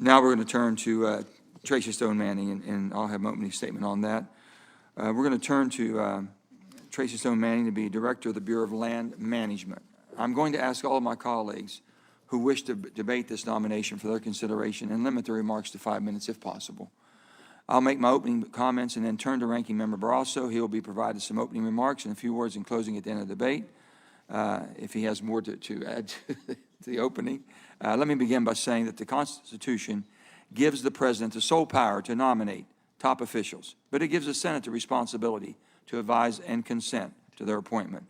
Now we're going to turn to Tracy Stone Manning, and I'll have my opening statement on that. We're going to turn to Tracy Stone Manning to be Director of the Bureau of Land Management. I'm going to ask all of my colleagues who wish to debate this nomination for their consideration and limit their remarks to 5 minutes if possible. I'll make my opening comments and then turn to Ranking Member Barrasso. He will be provided some opening remarks and a few words in closing at the end of the debate, if he has more to add to the opening. Let me begin by saying that the Constitution gives the President the sole power to nominate top officials, but it gives the Senate the responsibility to advise and consent to their appointment.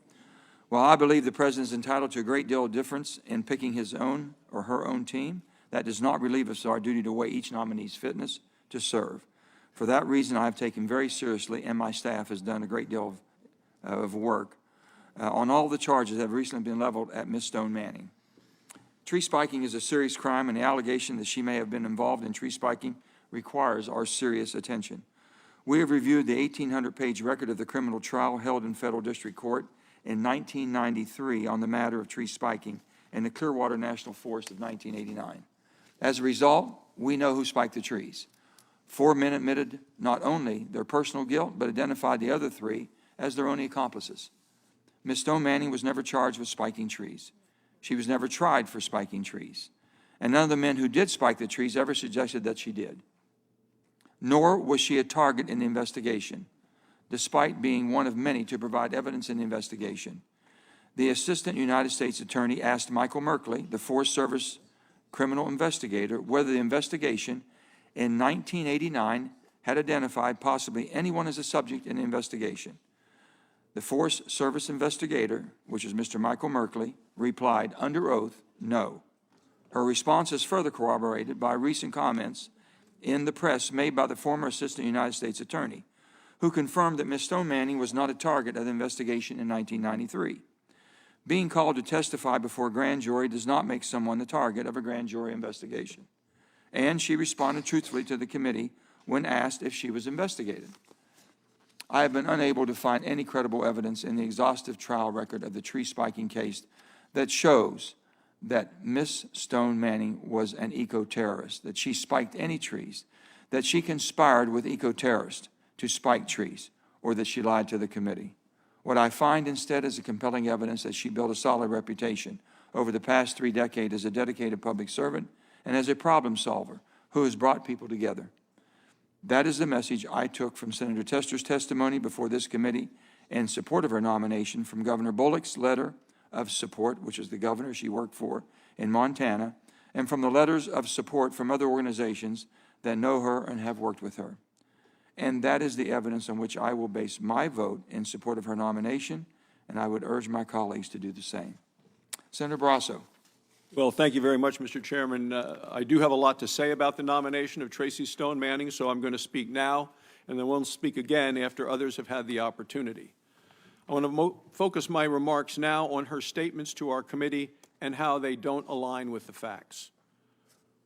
While I believe the President is entitled to a great deal of difference in picking his own or her own team, that does not relieve us of our duty to weigh each nominee's fitness to serve. For that reason, I have taken very seriously, and my staff has done a great deal of work on all the charges that have recently been leveled at Ms. Stone Manning. Tree spiking is a serious crime, and the allegation that she may have been involved in tree spiking requires our serious attention. We have reviewed the 1,800-page record of the criminal trial held in federal district court in 1993 on the matter of tree spiking in the Clearwater National Forest of 1989. As a result, we know who spiked the trees. 4 men admitted not only their personal guilt, but identified the other 3 as their only accomplices. Ms. Stone Manning was never charged with spiking trees. She was never tried for spiking trees. And none of the men who did spike the trees ever suggested that she did. Nor was she a target in the investigation, despite being one of many to provide evidence in the investigation. The Assistant United States Attorney asked Michael Merkley, the Forest Service criminal investigator, whether the investigation in 1989 had identified possibly anyone as a subject in the investigation. The Forest Service investigator, which is Mr. Michael Merkley, replied under oath, no. Her response is further corroborated by recent comments in the press made by the former Assistant United States Attorney, who confirmed that Ms. Stone Manning was not a target of the investigation in 1993. Being called to testify before a grand jury does not make someone the target of a grand jury investigation. And she responded truthfully to the committee when asked if she was investigated. I have been unable to find any credible evidence in the exhaustive trial record of the tree spiking case that shows that Ms. Stone Manning was an eco-terrorist, that she spiked any trees, that she conspired with eco-terrorists to spike trees, or that she lied to the committee. What I find instead is a compelling evidence that she built a solid reputation over the past 3 decades as a dedicated public servant and as a problem solver who has brought people together. That is the message I took from Senator Tester's testimony before this committee in support of her nomination, from Governor Bullock's letter of support, which is the governor she worked for in Montana, and from the letters of support from other organizations that know her and have worked with her. And that is the evidence on which I will base my vote in support of her nomination, and I would urge my colleagues to do the same. Senator Barrasso. Well, thank you very much, Mr. Chairman. I do have a lot to say about the nomination of Tracy Stone Manning, so I'm going to speak now, and then we'll speak again after others have had the opportunity. I want to focus my remarks now on her statements to our committee and how they don't align with the facts.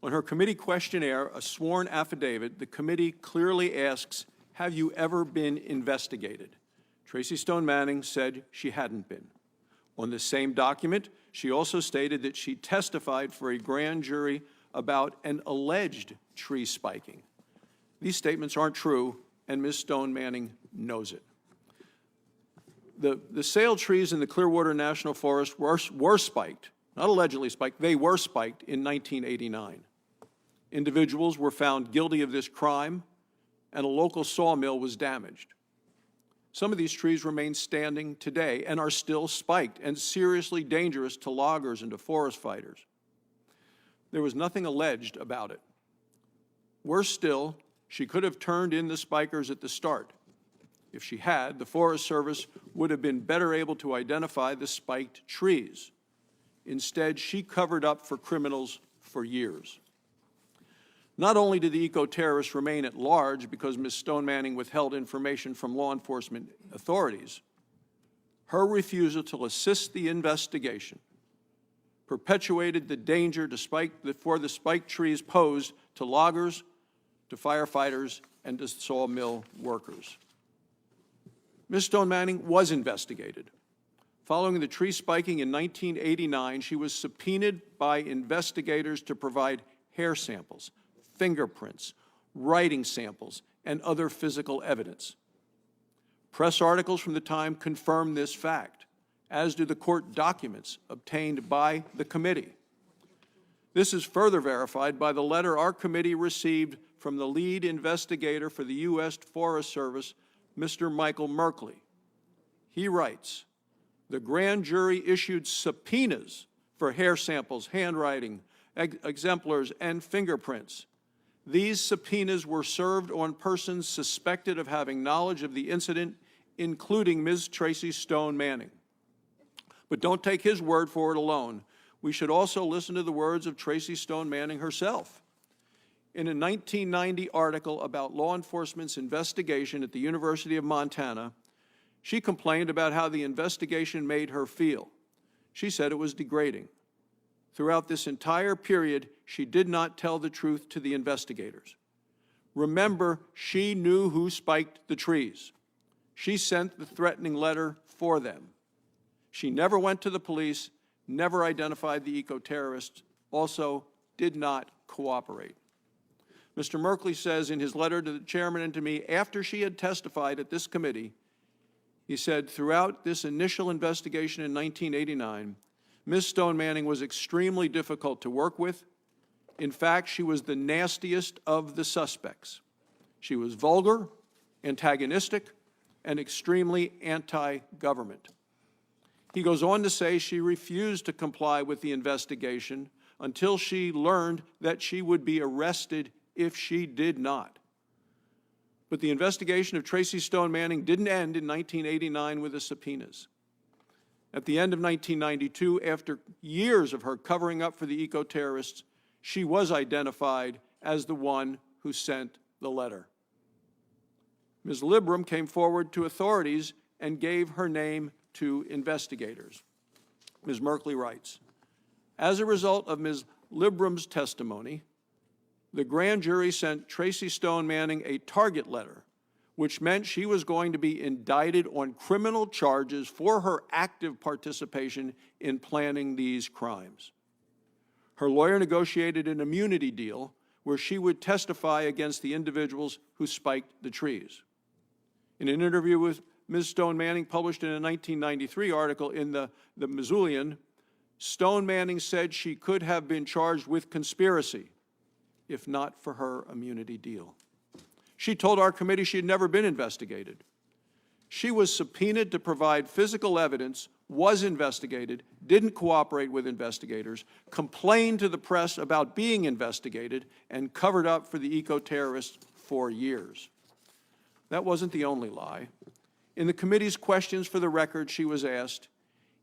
On her committee questionnaire, a sworn affidavit, the committee clearly asks, have you ever been investigated? Tracy Stone Manning said she hadn't been. On the same document, she also stated that she testified for a grand jury about an alleged tree spiking. These statements aren't true, and Ms. Stone Manning knows it. The sale trees in the Clearwater National Forest were spiked, not allegedly spiked, they were spiked in 1989. Individuals were found guilty of this crime, and a local sawmill was damaged. Some of these trees remain standing today and are still spiked and seriously dangerous to loggers and to forest fighters. There was nothing alleged about it. Worse still, she could have turned in the spikers at the start. If she had, the Forest Service would have been better able to identify the spiked trees. Instead, she covered up for criminals for years. Not only did the eco-terrorists remain at large because Ms. Stone Manning withheld information from law enforcement authorities, her refusal to assist the investigation perpetuated the danger for the spiked trees posed to loggers, to firefighters, and to sawmill workers. Ms. Stone Manning was investigated. Following the tree spiking in 1989, she was subpoenaed by investigators to provide hair samples, fingerprints, writing samples, and other physical evidence. Press articles from the time confirm this fact, as do the court documents obtained by the committee. This is further verified by the letter our committee received from the lead investigator for the U.S. Forest Service, Mr. Michael Merkley. He writes, "The grand jury issued subpoenas for hair samples, handwriting, exemplars, and fingerprints. These subpoenas were served on persons suspected of having knowledge of the incident, including Ms. Tracy Stone Manning." But don't take his word for it alone. We should also listen to the words of Tracy Stone Manning herself. In a 1990 article about law enforcement's investigation at the University of Montana, she complained about how the investigation made her feel. She said it was degrading. Throughout this entire period, she did not tell the truth to the investigators. Remember, she knew who spiked the trees. She sent the threatening letter for them. She never went to the police, never identified the eco-terrorists, also did not cooperate. Mr. Merkley says in his letter to the chairman and to me after she had testified at this committee, he said, "Throughout this initial investigation in 1989, Ms. Stone Manning was extremely difficult to work with. In fact, she was the nastiest of the suspects. She was vulgar, antagonistic, and extremely anti-government." He goes on to say she refused to comply with the investigation until she learned that she would be arrested if she did not. But the investigation of Tracy Stone Manning didn't end in 1989 with the subpoenas. At the end of 1992, after years of her covering up for the eco-terrorists, she was identified as the one who sent the letter. Ms. Libram came forward to authorities and gave her name to investigators. Ms. Merkley writes, "As a result of Ms. Libram's testimony, the grand jury sent Tracy Stone Manning a target letter, which meant she was going to be indicted on criminal charges for her active participation in planning these crimes. Her lawyer negotiated an immunity deal where she would testify against the individuals who spiked the trees. In an interview with Ms. Stone Manning published in a 1993 article in the Missoulian, Stone Manning said she could have been charged with conspiracy if not for her immunity deal. She told our committee she had never been investigated. She was subpoenaed to provide physical evidence, was investigated, didn't cooperate with investigators, complained to the press about being investigated, and covered up for the eco-terrorists for years. That wasn't the only lie. In the committee's questions for the record, she was asked,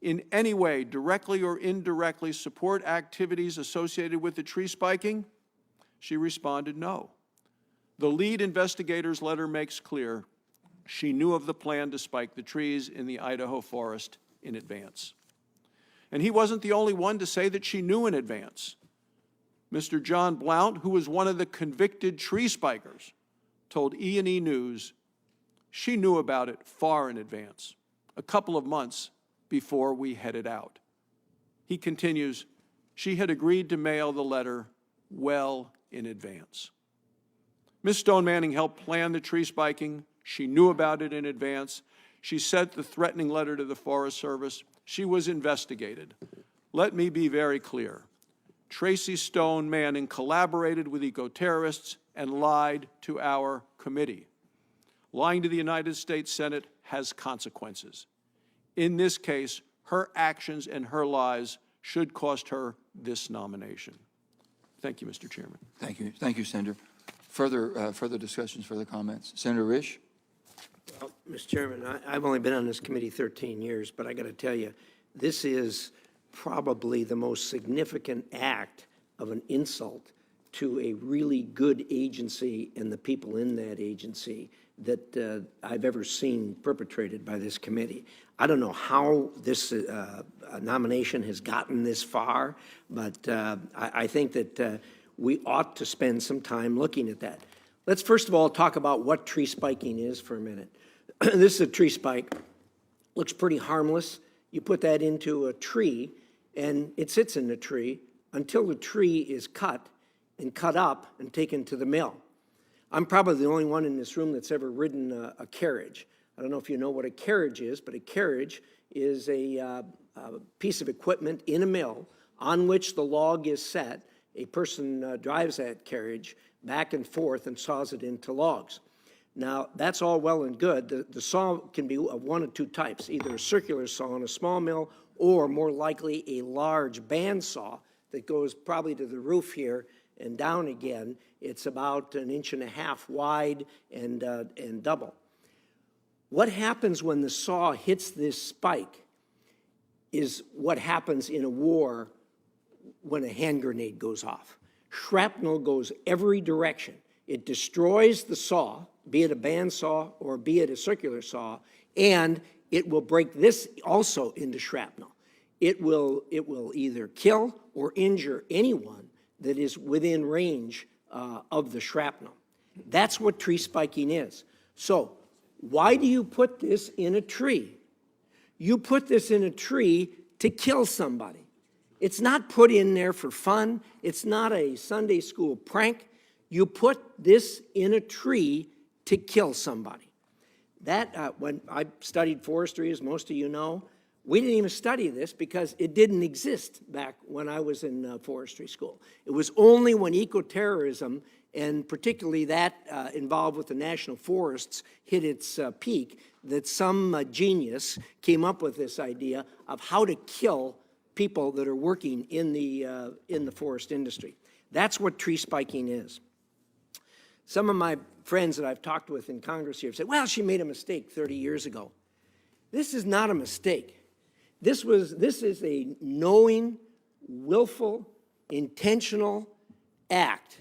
"In any way, directly or indirectly, support activities associated with the tree spiking?" She responded, "No." The lead investigator's letter makes clear she knew of the plan to spike the trees in the Idaho forest in advance. And he wasn't the only one to say that she knew in advance. Mr. John Blount, who was one of the convicted tree spikers, told E&E News she knew about it far in advance, a couple of months before we headed out. He continues, she had agreed to mail the letter well in advance. Ms. Stone Manning helped plan the tree spiking. She knew about it in advance. She sent the threatening letter to the Forest Service. She was investigated. Let me be very clear. Tracy Stone Manning collaborated with eco-terrorists and lied to our committee. Lying to the United States Senate has consequences. In this case, her actions and her lies should cost her this nomination. Thank you, Mr. Chairman. Thank you. Thank you, Senator. Further discussions, further comments? Senator Risch? Well, Mr. Chairman, I've only been on this committee 13 years, but I got to tell you, this is probably the most significant act of an insult to a really good agency and the people in that agency that I've ever seen perpetrated by this committee. I don't know how this nomination has gotten this far, but I think that we ought to spend some time looking at that. Let's first of all talk about what tree spiking is for a minute. This is a tree spike. Looks pretty harmless. You put that into a tree, and it sits in the tree until the tree is cut, and cut up and taken to the mill. I'm probably the only one in this room that's ever ridden a carriage. I don't know if you know what a carriage is, but a carriage is a piece of equipment in a mill on which the log is set. A person drives that carriage back and forth and saws it into logs. Now, that's all well and good. The saw can be of one of two types, either a circular saw in a small mill or more likely a large band saw that goes probably to the roof here and down again. It's about 1.5 inches wide and double. What happens when the saw hits this spike is what happens in a war when a hand grenade goes off. Shrapnel goes every direction. It destroys the saw, be it a band saw or be it a circular saw, and it will break this also into shrapnel. It will either kill or injure anyone that is within range of the shrapnel. That's what tree spiking is. So why do you put this in a tree? You put this in a tree to kill somebody. It's not put in there for fun. It's not a Sunday school prank. You put this in a tree to kill somebody. That, when I studied forestry, as most of you know, we didn't even study this because it didn't exist back when I was in forestry school. It was only when ecoterrorism, and particularly that involved with the national forests, hit its peak, that some genius came up with this idea of how to kill people that are working in the forest industry. That's what tree spiking is. Some of my friends that I've talked with in Congress here have said, well, she made a mistake 30 years ago. This is not a mistake. This is a knowing, willful, intentional act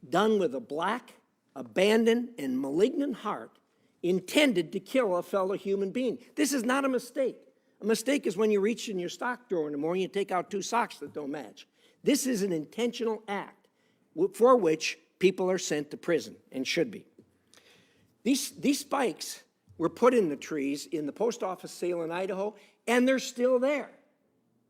done with a black, abandoned, and malignant heart intended to kill a fellow human being. This is not a mistake. A mistake is when you reach in your sock drawer in the morning and take out 2 socks that don't match. This is an intentional act for which people are sent to prison and should be. These spikes were put in the trees in the post office sale in Idaho, and they're still there.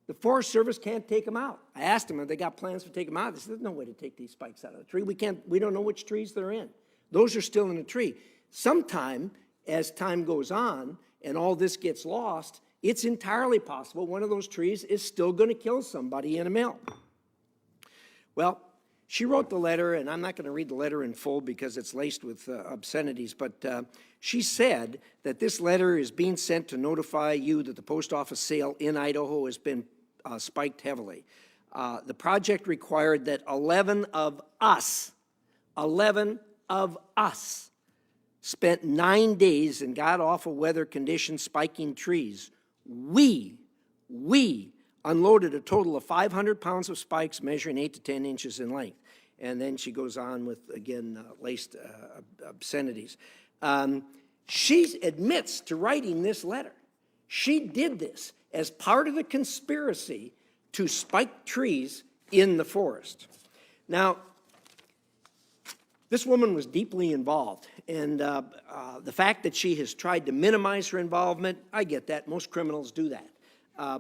The Forest Service can't take them out. I asked them if they got plans to take them out. They said, there's no way to take these spikes out of the tree. We don't know which trees they're in. Those are still in the tree. Sometime, as time goes on and all this gets lost, it's entirely possible one of those trees is still going to kill somebody in a mill. Well, she wrote the letter, and I'm not going to read the letter in full because it's laced with obscenities, but she said that this letter is being sent to notify you that the post office sale in Idaho has been spiked heavily. The project required that 11 of us spent 9 days in god-awful weather conditions spiking trees. We unloaded a total of 500 pounds of spikes measuring 8 to 10 inches in length. And then she goes on with, again, laced obscenities. She admits to writing this letter. She did this as part of the conspiracy to spike trees in the forest. Now, this woman was deeply involved, and the fact that she has tried to minimize her involvement, I get that. Most criminals do that.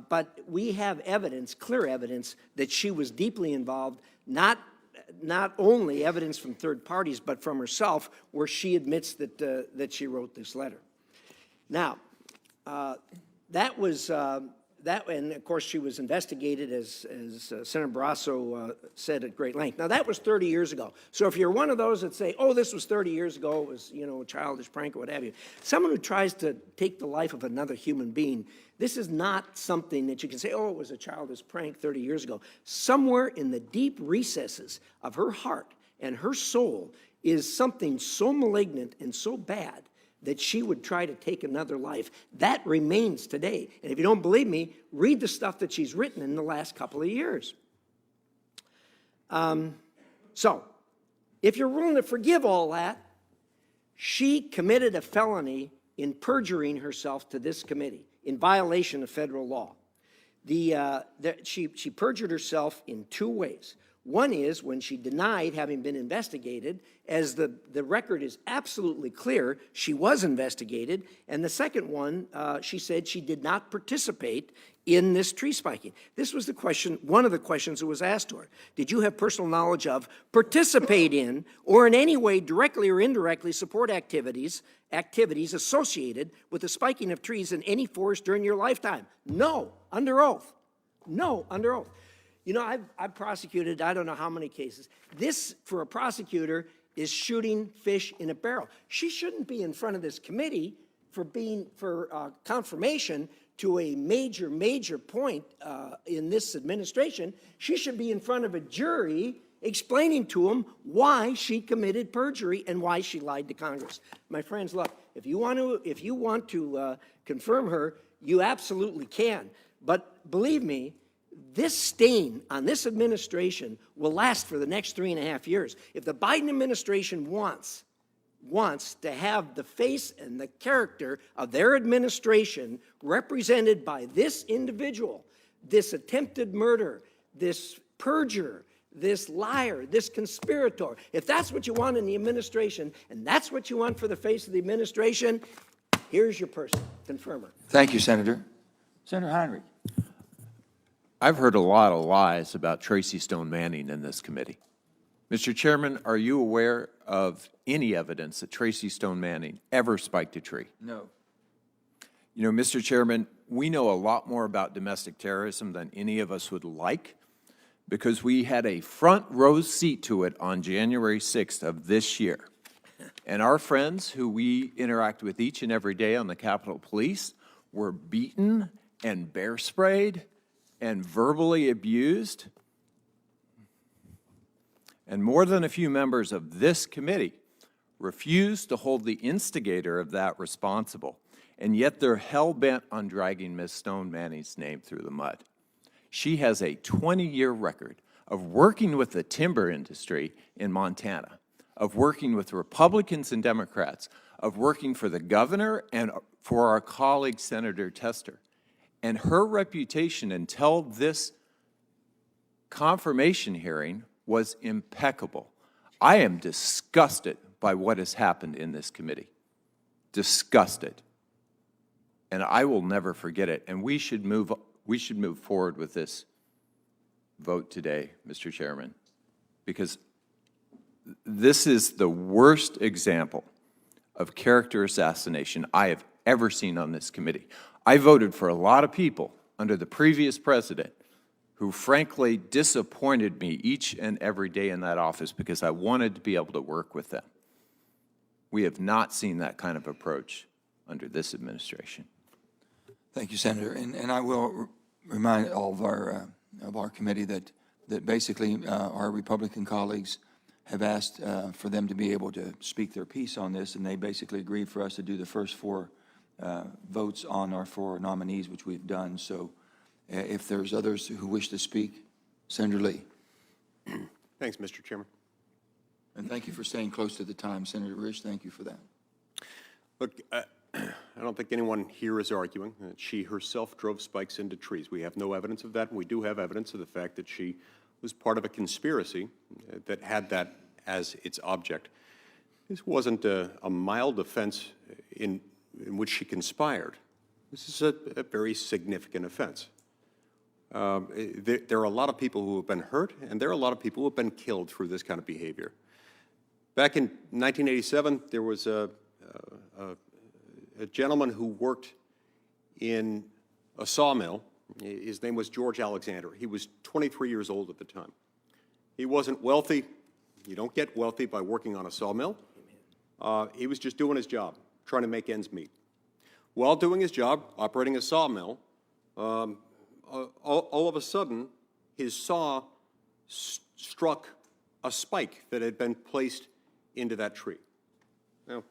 But we have evidence, clear evidence, that she was deeply involved, not only evidence from third parties, but from herself, where she admits that she wrote this letter. Now, that was that, and of course she was investigated, as Senator Barrasso said at great length. Now, that was 30 years ago. So if you're one of those that say, oh, this was 30 years ago, it was, a childish prank or what have you, someone who tries to take the life of another human being, this is not something that you can say, oh, it was a childish prank 30 years ago. Somewhere in the deep recesses of her heart and her soul is something so malignant and so bad that she would try to take another life. That remains today. And if you don't believe me, read the stuff that she's written in the last couple of years. So, if you're willing to forgive all that, she committed a felony in perjuring herself to this committee in violation of federal law. She perjured herself in 2 ways. One is when she denied having been investigated, as the record is absolutely clear, she was investigated. And the second one, she said she did not participate in this tree spiking. This was the question, one of the questions that was asked to her. Did you have personal knowledge of, participate in, or in any way directly or indirectly support activities associated with the spiking of trees in any forest during your lifetime? No, under oath. No, under oath. You know, I've prosecuted I don't know how many cases. This, for a prosecutor, is shooting fish in a barrel. She shouldn't be in front of this committee for confirmation to a major point in this administration. She should be in front of a jury explaining to them why she committed perjury and why she lied to Congress. My friends, look, if you want to confirm her, you absolutely can. But believe me, this stain on this administration will last for the next 3.5 years. If the Biden administration wants to have the face and the character of their administration represented by this individual, this attempted murder, this perjurer, this liar, this conspirator, if that's what you want in the administration, and that's what you want for the face of the administration, here's your person. Confirm her. Thank you, Senator. Senator Heinrich. I've heard a lot of lies about Tracy Stone Manning in this committee. Mr. Chairman, are you aware of any evidence that Tracy Stone Manning ever spiked a tree? No. You know, Mr. Chairman, we know a lot more about domestic terrorism than any of us would like because we had a front row seat to it on January 6th of this year. And our friends who we interact with each and every day on the Capitol Police were beaten and bear sprayed and verbally abused. And more than a few members of this committee refused to hold the instigator of that responsible, and yet they're hell-bent on dragging Ms. Stone Manning's name through the mud. She has a 20-year record of working with the timber industry in Montana, of working with Republicans and Democrats, of working for the governor and for our colleague, Senator Tester. And her reputation until this confirmation hearing was impeccable. I am disgusted by what has happened in this committee. Disgusted. And I will never forget it. And we should move forward with this vote today, Mr. Chairman, because this is the worst example of character assassination I have ever seen on this committee. I voted for a lot of people under the previous president who frankly disappointed me each and every day in that office because I wanted to be able to work with them. We have not seen that kind of approach under this administration. Thank you, Senator. And I will remind all of our committee that basically our Republican colleagues have asked for them to be able to speak their piece on this, and they basically agreed for us to do the first 4 votes on our 4 nominees, which we've done. So if there's others who wish to speak, Senator Lee. Thanks, Mr. Chairman. And thank you for staying close to the time, Senator Rich. Thank you for that. Look, I don't think anyone here is arguing that she herself drove spikes into trees. We have no evidence of that. We do have evidence of the fact that she was part of a conspiracy that had that as its object. This wasn't a mild offense in which she conspired. This is a very significant offense. There are a lot of people who have been hurt, and there are a lot of people who have been killed through this kind of behavior. Back in 1987, there was a gentleman who worked in a sawmill. His name was George Alexander. He was 23 years old at the time. He wasn't wealthy. You don't get wealthy by working on a sawmill. He was just doing his job, trying to make ends meet. While doing his job, operating a sawmill, all of a sudden, his saw struck a spike that had been placed into that tree. Now,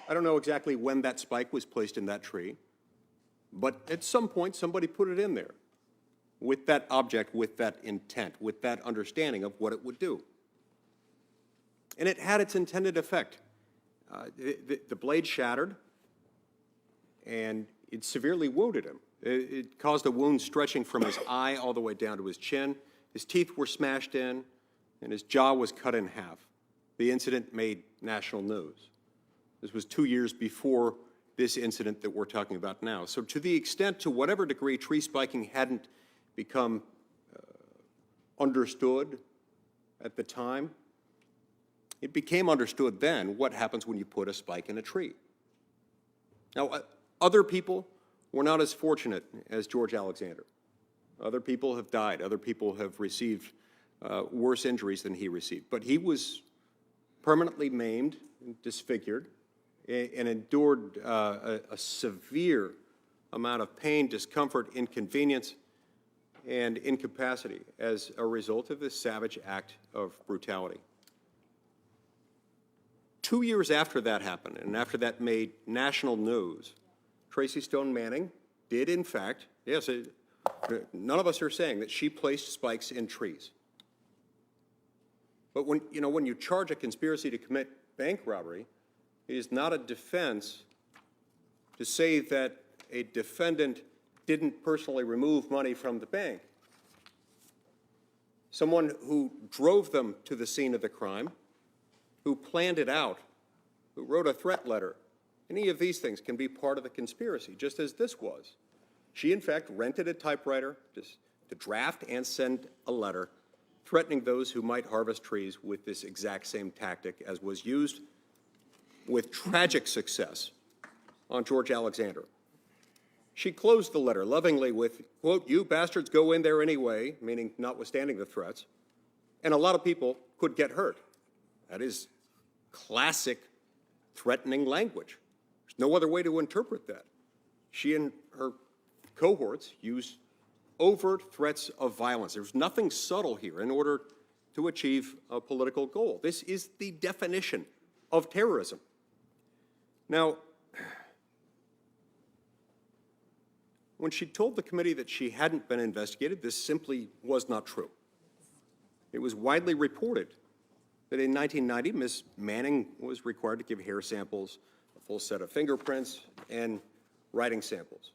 I don't know exactly when that spike was placed in that tree, but at some point, somebody put it in there with that object, with that intent, with that understanding of what it would do. And it had its intended effect. The blade shattered, and it severely wounded him. It caused a wound stretching from his eye all the way down to his chin. His teeth were smashed in. and his jaw was cut in half. The incident made national news. This was 2 years before this incident that we're talking about now. So to the extent, to whatever degree, tree spiking hadn't become understood at the time, it became understood then what happens when you put a spike in a tree. Now, other people were not as fortunate as George Alexander. Other people have died. Other people have received worse injuries than he received. But he was permanently maimed and disfigured and endured a severe amount of pain, discomfort, inconvenience, and incapacity as a result of this savage act of brutality. 2 years after that happened, and after that made national news, Tracy Stone Manning did, in fact, yes, none of us are saying that she placed spikes in trees. But when you charge a conspiracy to commit bank robbery, it is not a defense to say that a defendant didn't personally remove money from the bank. Someone who drove them to the scene of the crime, who planned it out, who wrote a threat letter, any of these things can be part of the conspiracy, just as this was. She, in fact, rented a typewriter to draft and send a letter threatening those who might harvest trees with this exact same tactic as was used with tragic success on George Alexander. She closed the letter lovingly with, quote, "You bastards go in there anyway," meaning notwithstanding the threats, and a lot of people could get hurt. That is classic threatening language. There's no other way to interpret that. She and her cohorts used overt threats of violence. There's nothing subtle here in order to achieve a political goal. This is the definition of terrorism. Now, when she told the committee that she hadn't been investigated, this simply was not true. It was widely reported that in 1990, Ms. Manning was required to give hair samples, a full set of fingerprints, and writing samples.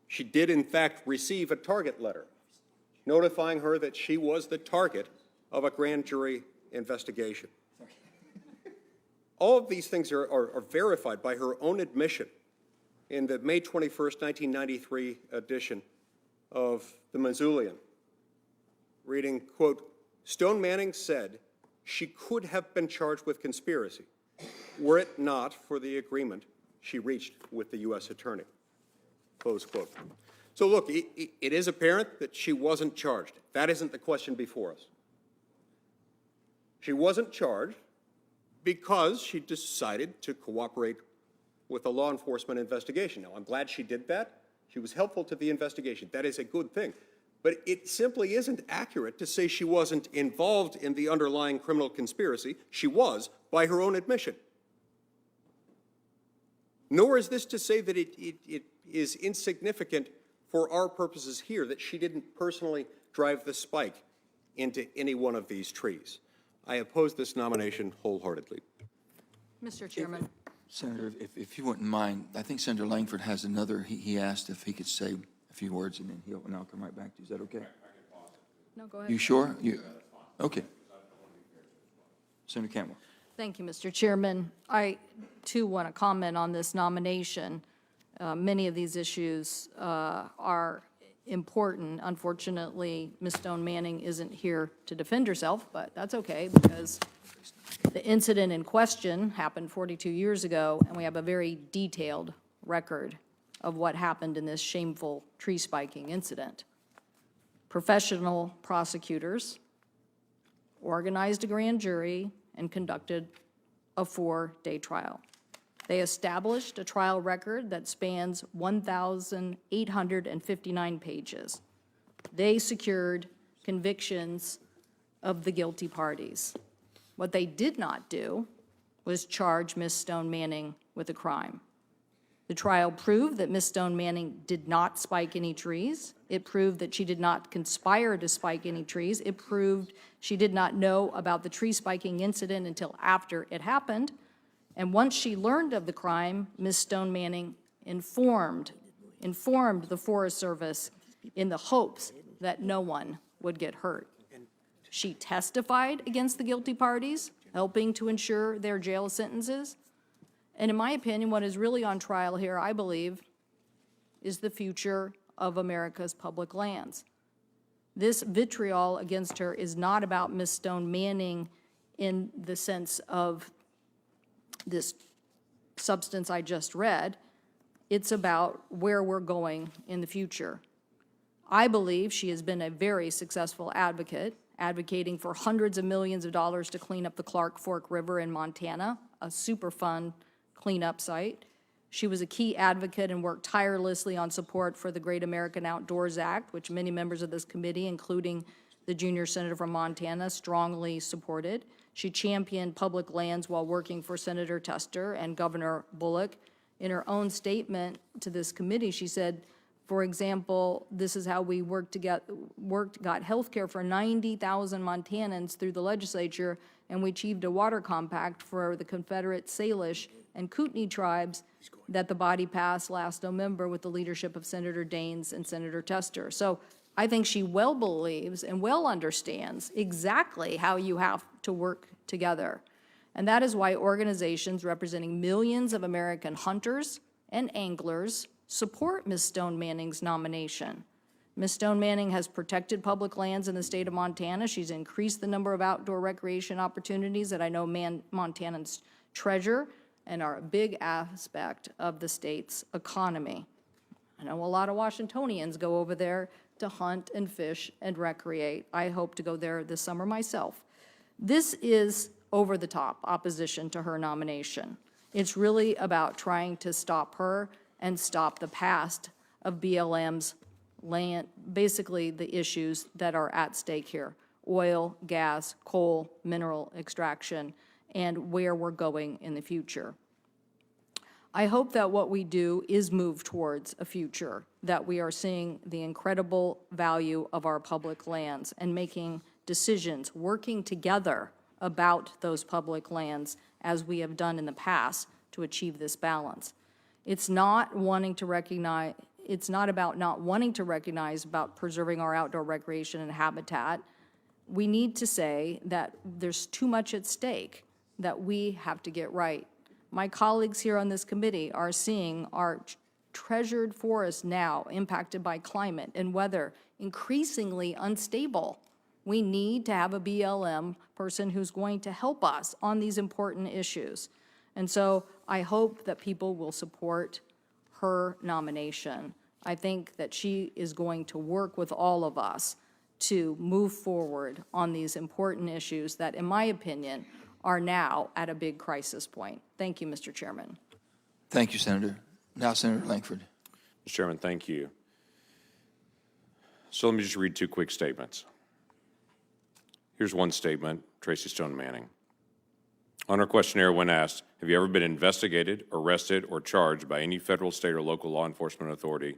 She did, in fact, receive a target letter notifying her that she was the target of a grand jury investigation. All of these things are verified by her own admission in the May 21st, 1993 edition of the Missoulian, reading, quote, "Stone Manning said she could have been charged with conspiracy were it not for the agreement she reached with the U.S. attorney," close quote. So look, it is apparent that she wasn't charged. That isn't the question before us. She wasn't charged because she decided to cooperate with a law enforcement investigation. Now, I'm glad she did that. She was helpful to the investigation. That is a good thing. But it simply isn't accurate to say she wasn't involved in the underlying criminal conspiracy. She was, by her own admission. Nor is this to say that it is insignificant for our purposes here that she didn't personally drive the spike into any one of these trees. I oppose this nomination wholeheartedly. Mr. Chairman. Senator, if you wouldn't mind, I think Senator Langford has another, he asked if he could say a few words, and then I'll come right back to you. Is that okay? No, go ahead. You sure? Okay. Senator Campbell. Thank you, Mr. Chairman. I, too, want to comment on this nomination. Many of these issues are important. Unfortunately, Ms. Stone Manning isn't here to defend herself, but that's okay because the incident in question happened 42 years ago, and we have a very detailed record of what happened in this shameful tree spiking incident. Professional prosecutors organized a grand jury and conducted a 4-day trial. They established a trial record that spans 1,859 pages. They secured convictions of the guilty parties. What they did not do was charge Ms. Stone Manning with a crime. The trial proved that Ms. Stone Manning did not spike any trees. It proved that she did not conspire to spike any trees. It proved she did not know about the tree spiking incident until after it happened. And once she learned of the crime, Ms. Stone Manning informed the Forest Service in the hopes that no one would get hurt. She testified against the guilty parties, helping to ensure their jail sentences. And in my opinion, what is really on trial here, I believe, is the future of America's public lands. This vitriol against her is not about Ms. Stone Manning in the sense of this substance I just read. It's about where we're going in the future. I believe she has been a very successful advocate, advocating for hundreds of millions of dollars to clean up the Clark Fork River in Montana, a Superfund cleanup site. She was a key advocate and worked tirelessly on support for the Great American Outdoors Act, which many members of this committee, including the junior senator from Montana, strongly supported. She championed public lands while working for Senator Tester and Governor Bullock. In her own statement to this committee, she said, for example, this is how we got health care for 90,000 Montanans through the legislature, and we achieved a water compact for the Confederate Salish and Kootenai tribes that the body passed last November with the leadership of Senator Daines and Senator Tester. So I think she well believes and well understands exactly how you have to work together. And that is why organizations representing millions of American hunters and anglers support Ms. Stone Manning's nomination. Ms. Stone Manning has protected public lands in the state of Montana. She's increased the number of outdoor recreation opportunities that I know Montanans treasure and are a big aspect of the state's economy. I know a lot of Washingtonians go over there to hunt and fish and recreate. I hope to go there this summer myself. This is over-the-top opposition to her nomination. It's really about trying to stop her and stop the past of BLM's land, basically the issues that are at stake here: oil, gas, coal, mineral extraction, and where we're going in the future. I hope that what we do is move towards a future, that we are seeing the incredible value of our public lands and making decisions, working together about those public lands as we have done in the past to achieve this balance. It's not about not wanting to recognize about preserving our outdoor recreation and habitat. We need to say that there's too much at stake that we have to get right. My colleagues here on this committee are seeing our treasured forests now impacted by climate and weather, increasingly unstable. We need to have a BLM person who's going to help us on these important issues. And so I hope that people will support her nomination. I think that she is going to work with all of us to move forward on these important issues that, in my opinion, are now at a big crisis point. Thank you, Mr. Chairman. Thank you, Senator. Now, Senator Langford. Mr. Chairman, thank you. So let me just read two quick statements. Here's one statement, Tracy Stone Manning. On her questionnaire, when asked, have you ever been investigated, arrested, or charged by any federal, state, or local law enforcement authority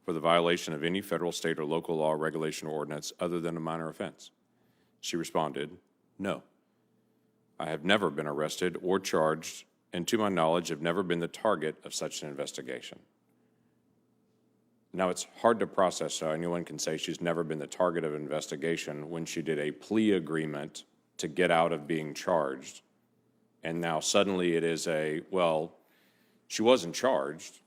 for the violation of any federal, state, or local law, regulation, or ordinance other than a minor offense? She responded, no. I have never been arrested or charged, and to my knowledge, have never been the target of such an investigation. Now, it's hard to process how anyone can say she's never been the target of an investigation when she did a plea agreement to get out of being charged. And now suddenly it is well, she wasn't charged.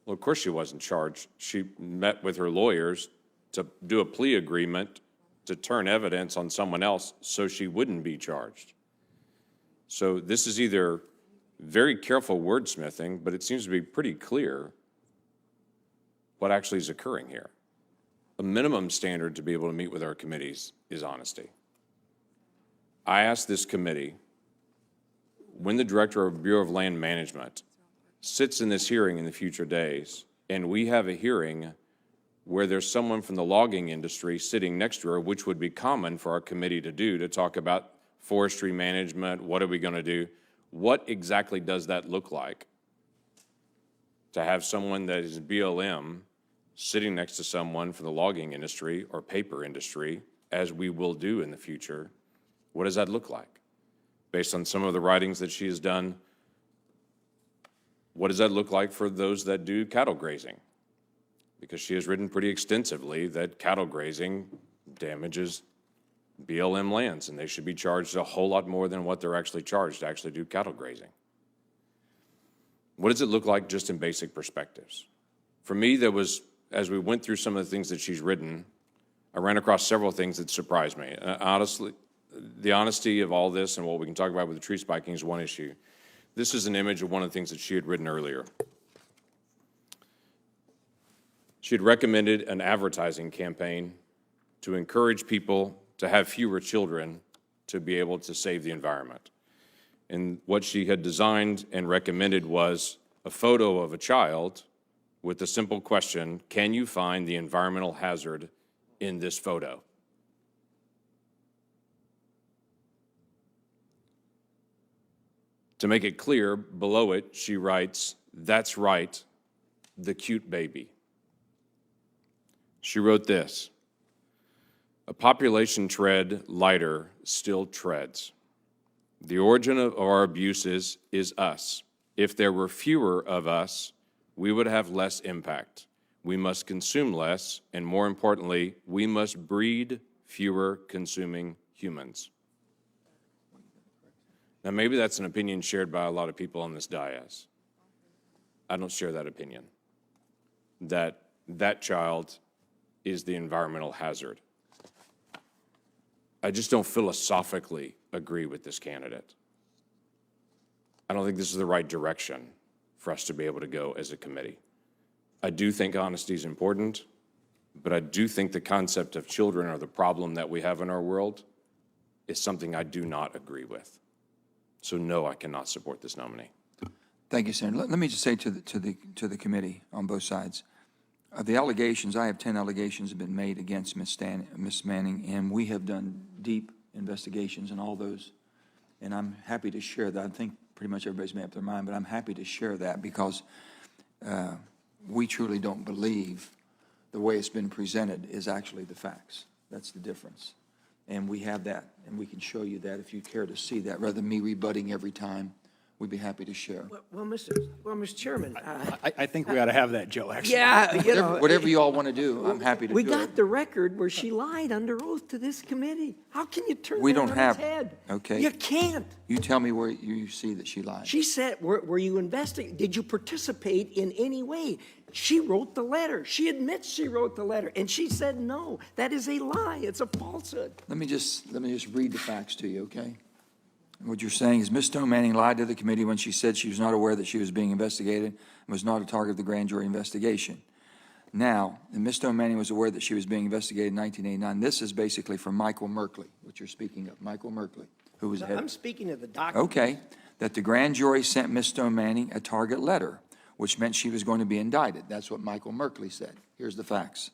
Well, of course she wasn't charged. She met with her lawyers to do a plea agreement to turn evidence on someone else so she wouldn't be charged. So this is either very careful wordsmithing, but it seems to be pretty clear what actually is occurring here. A minimum standard to be able to meet with our committees is honesty. I asked this committee, when the Director of Bureau of Land Management sits in this hearing in the future days, and we have a hearing where there's someone from the logging industry sitting next to her, which would be common for our committee to do, to talk about forestry management, what are we going to do? What exactly does that look like? To have someone that is BLM sitting next to someone from the logging industry or paper industry, as we will do in the future, what does that look like? Based on some of the writings that she has done, what does that look like for those that do cattle grazing? Because she has written pretty extensively that cattle grazing damages BLM lands, and they should be charged a whole lot more than what they're actually charged to actually do cattle grazing. What does it look like just in basic perspectives? For me, there was, as we went through some of the things that she's written, I ran across several things that surprised me. Honestly, the honesty of all this and what we can talk about with the tree spiking is one issue. This is an image of one of the things that she had written earlier. She had recommended an advertising campaign to encourage people to have fewer children to be able to save the environment. And what she had designed and recommended was a photo of a child with the simple question, can you find the environmental hazard in this photo? To make it clear, below it, she writes, that's right, the cute baby. She wrote this, a population tread lighter still treads. The origin of our abuses is us. If there were fewer of us, we would have less impact. We must consume less, and more importantly, we must breed fewer consuming humans. Now, maybe that's an opinion shared by a lot of people on this dais. I don't share that opinion, that that child is the environmental hazard. I just don't philosophically agree with this candidate. I don't think this is the right direction for us to be able to go as a committee. I do think honesty is important, but I do think the concept of children or the problem that we have in our world is something I do not agree with. So no, I cannot support this nominee. Thank you, Senator. Let me just say to the committee on both sides, the allegations, I have 10 allegations have been made against Ms. Manning, and we have done deep investigations in all those, and I'm happy to share that. I think pretty much everybody's made up their mind, but I'm happy to share that because we truly don't believe the way it's been presented is actually the facts. That's the difference. And we have that, and we can show you that if you care to see that, rather than me rebutting every time. We'd be happy to share. Well, Mr. Chairman. I think we ought to have that, Joe, actually. Yeah, you know. Whatever you all want to do, I'm happy to do it. We got the record where she lied under oath to this committee. How can you turn We that don't on have- its head? okay. You can't. You tell me where you see that she lied. She said, were you investigating? Did you participate in any way? She wrote the letter. She admits she wrote the letter, and she said no. That is a lie. It's a falsehood. Let me just read the facts to you, okay? What you're saying is Ms. Stone Manning lied to the committee when she said she was not aware that she was being investigated and was not a target of the grand jury investigation. Now, Ms. Stone Manning was aware that she was being investigated in 1989. This is basically from Michael Merkley, what you're speaking of, Michael Merkley, who was head. I'm speaking of the document. Okay, that the grand jury sent Ms. Stone Manning a target letter, which meant she was going to be indicted. That's what Michael Merkley said. Here's the facts.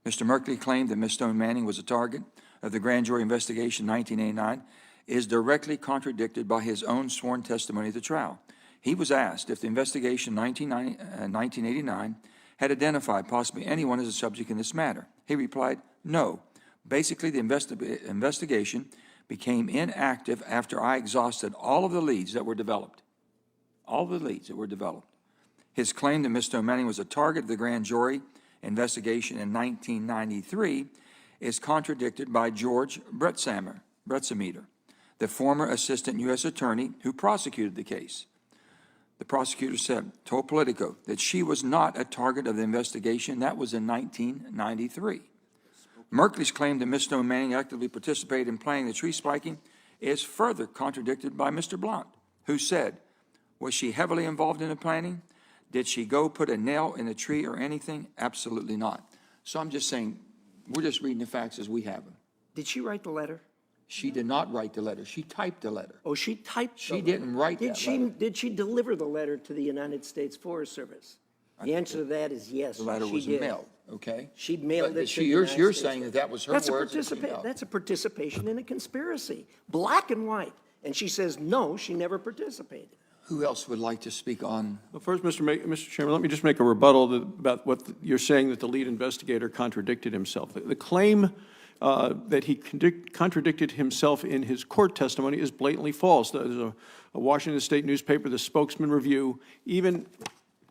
Mr. Merkley claimed that Ms. Stone Manning was a target of the grand jury investigation in 1989 is directly contradicted by his own sworn testimony at the trial. He was asked if the investigation in 1989 had identified possibly anyone as a subject in this matter. He replied, no. Basically, the investigation became inactive after I exhausted all of the leads that were developed. All of the leads that were developed. His claim that Ms. Stone Manning was a target of the grand jury investigation in 1993 is contradicted by George Bretzemeter, the former assistant U.S. attorney who prosecuted the case. The prosecutor told Politico that she was not a target of the investigation. That was in 1993. Merkley's claim that Ms. Stone Manning actively participated in planning the tree spiking is further contradicted by Mr. Blount, who said, was she heavily involved in the planning? Did she go put a nail in the tree or anything? Absolutely not. So I'm just saying, we're just reading the facts as we have them. Did she write the letter? She did not write the letter. She typed the letter. Oh, she typed the She letter. didn't write that letter. Did she deliver the letter to the United States Forest Service? The answer to that is yes, The letter she was did. mailed, okay? She mailed But it to she- the you're- United you're States saying Forest. that was her That's words that she mailed. That's a participation in a conspiracy, black and white. And she says, no, she never participated. Who else would like to speak on? Well, first, Mr. Chairman, let me just make a rebuttal about what you're saying, that the lead investigator contradicted himself. The claim that he contradicted himself in his court testimony is blatantly false. There's a Washington State newspaper, the Spokesman Review, even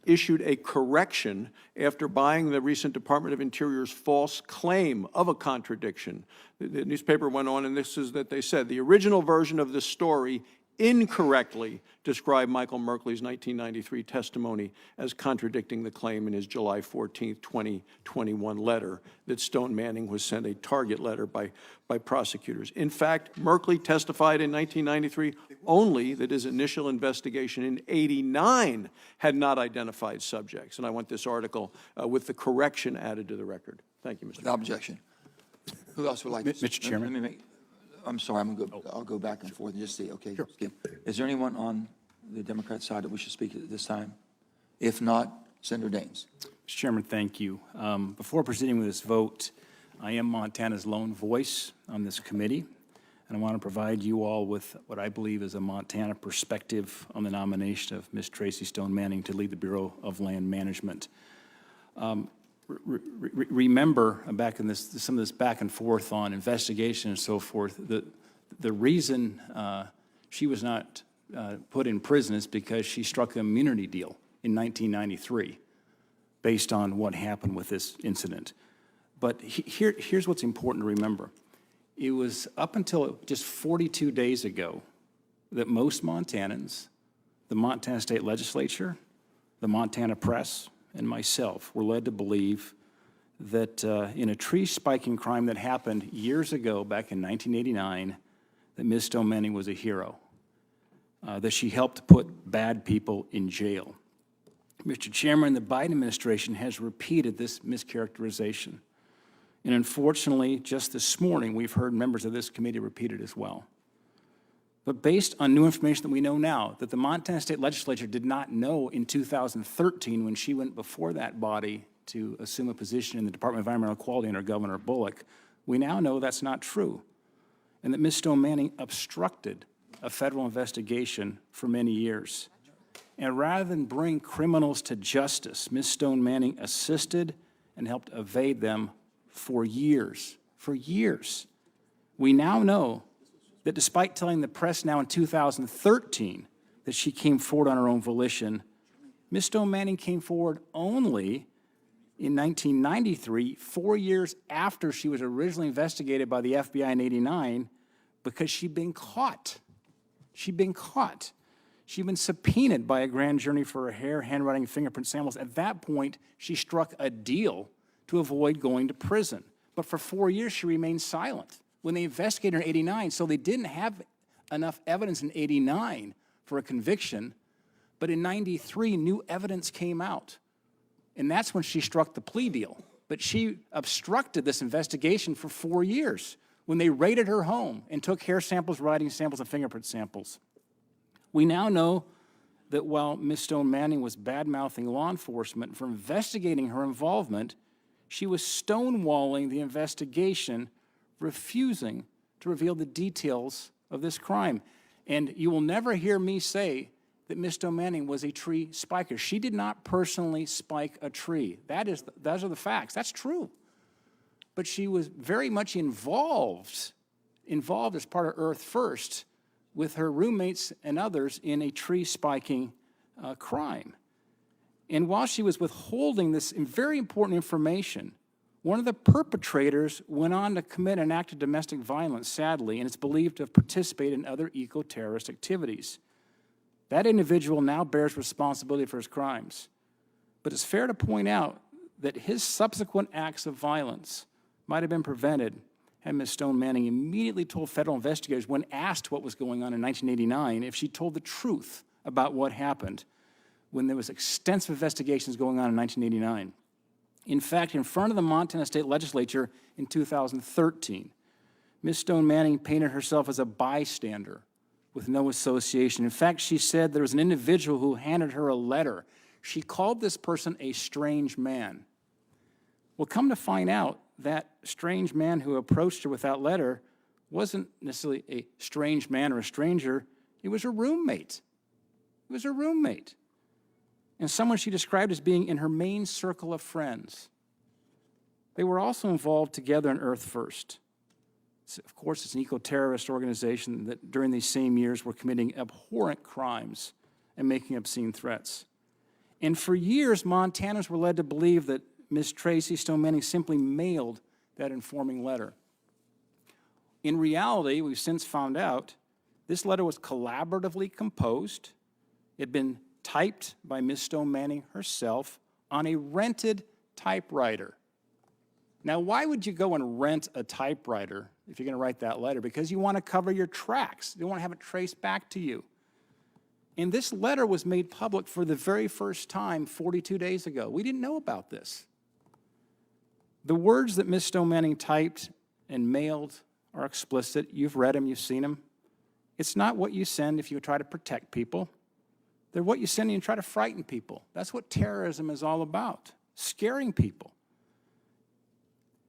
issued a correction after buying the recent Department of Interior's false claim of a contradiction. The newspaper went on, and this is that they said, the original version of this story incorrectly described Michael Merkley's 1993 testimony as contradicting the claim in his July 14, 2021 letter that Stone Manning was sent a target letter by prosecutors. In fact, Merkley testified in 1993 only that his initial investigation in '89 had not identified subjects. And I want this article with the correction added to the record. Thank you, Mr. Without objection. Who else would like to? Mr. Chairman. Let me make, I'm sorry, I'll go back and forth and just see, okay. Skip. Is there anyone on the Democrat side that we should speak at this time? If not, Senator Daines. Mr. Chairman, thank you. Before proceeding with this vote, I am Montana's lone voice on this committee, and I want to provide you all with what I believe is a Montana perspective on the nomination of Ms. Tracy Stone Manning to lead the Bureau of Land Management. Remember, back in some of this back and forth on investigation and so forth, the reason she was not put in prison is because she struck an immunity deal in 1993 based on what happened with this incident. But here's what's important to remember. It was up until just 42 days ago that most Montanans, the Montana State Legislature, the Montana press, and myself were led to believe that in a tree spiking crime that happened years ago, back in 1989, that Ms. Stone Manning was a hero, that she helped put bad people in jail. Mr. Chairman, the Biden administration has repeated this mischaracterization. And unfortunately, just this morning, we've heard members of this committee repeat it as well. But based on new information that we know now, that the Montana State Legislature did not know in 2013 when she went before that body to assume a position in the Department of Environmental Quality under Governor Bullock, we now know that's not true, and that Ms. Stone Manning obstructed a federal investigation for many years. And rather than bring criminals to justice, Ms. Stone Manning assisted and helped evade them for years. For years. We now know that despite telling the press now in 2013 that she came forward on her own volition, Ms. Stone Manning came forward only in 1993, 4 years after she was originally investigated by the FBI in '89, because she'd been caught. She'd been caught. She'd been subpoenaed by a grand jury for her hair, handwriting, and fingerprint samples. At that point, she struck a deal to avoid going to prison. But for 4 years, she remained silent when they investigated her in '89, so they didn't have enough evidence in '89 for a conviction. But in '93, new evidence came out. And that's when she struck the plea deal. But she obstructed this investigation for 4 years when they raided her home and took hair samples, writing samples, and fingerprint samples. We now know that while Ms. Stone Manning was bad-mouthing law enforcement for investigating her involvement, she was stonewalling the investigation, refusing to reveal the details of this crime. And you will never hear me say that Ms. Stone Manning was a tree spiker. She did not personally spike a tree. Those are the facts. That's true. But she was very much involved as part of Earth First with her roommates and others in a tree spiking crime. And while she was withholding this very important information, one of the perpetrators went on to commit an act of domestic violence, sadly, and it's believed to have participated in other eco-terrorist activities. That individual now bears responsibility for his crimes. But it's fair to point out that his subsequent acts of violence might have been prevented had Ms. Stone Manning immediately told federal investigators, when asked what was going on in 1989, if she told the truth about what happened when there was extensive investigations going on in 1989. In fact, in front of the Montana State Legislature in 2013, Ms. Stone Manning painted herself as a bystander with no association. In fact, she said there was an individual who handed her a letter. She called this person a strange man. Well, come to find out, that strange man who approached her with that letter wasn't necessarily a strange man or a stranger. It was her roommate. It was her roommate. And someone she described as being in her main circle of friends. They were also involved together in Earth First. Of course, it's an eco-terrorist organization that during these same years were committing abhorrent crimes and making obscene threats. And for years, Montanans were led to believe that Ms. Tracy Stone Manning simply mailed that informing letter. In reality, we've since found out this letter was collaboratively composed. It had been typed by Ms. Stone Manning herself on a rented typewriter. Now, why would you go and rent a typewriter if you're going to write that letter? Because you want to cover your tracks. You want to have it traced back to you. And this letter was made public for the very first time 42 days ago. We didn't know about this. The words that Ms. Stone Manning typed and mailed are explicit. You've read them, you've seen them. It's not what you send if you try to protect people. They're what you send and you try to frighten people. That's what terrorism is all about, scaring people.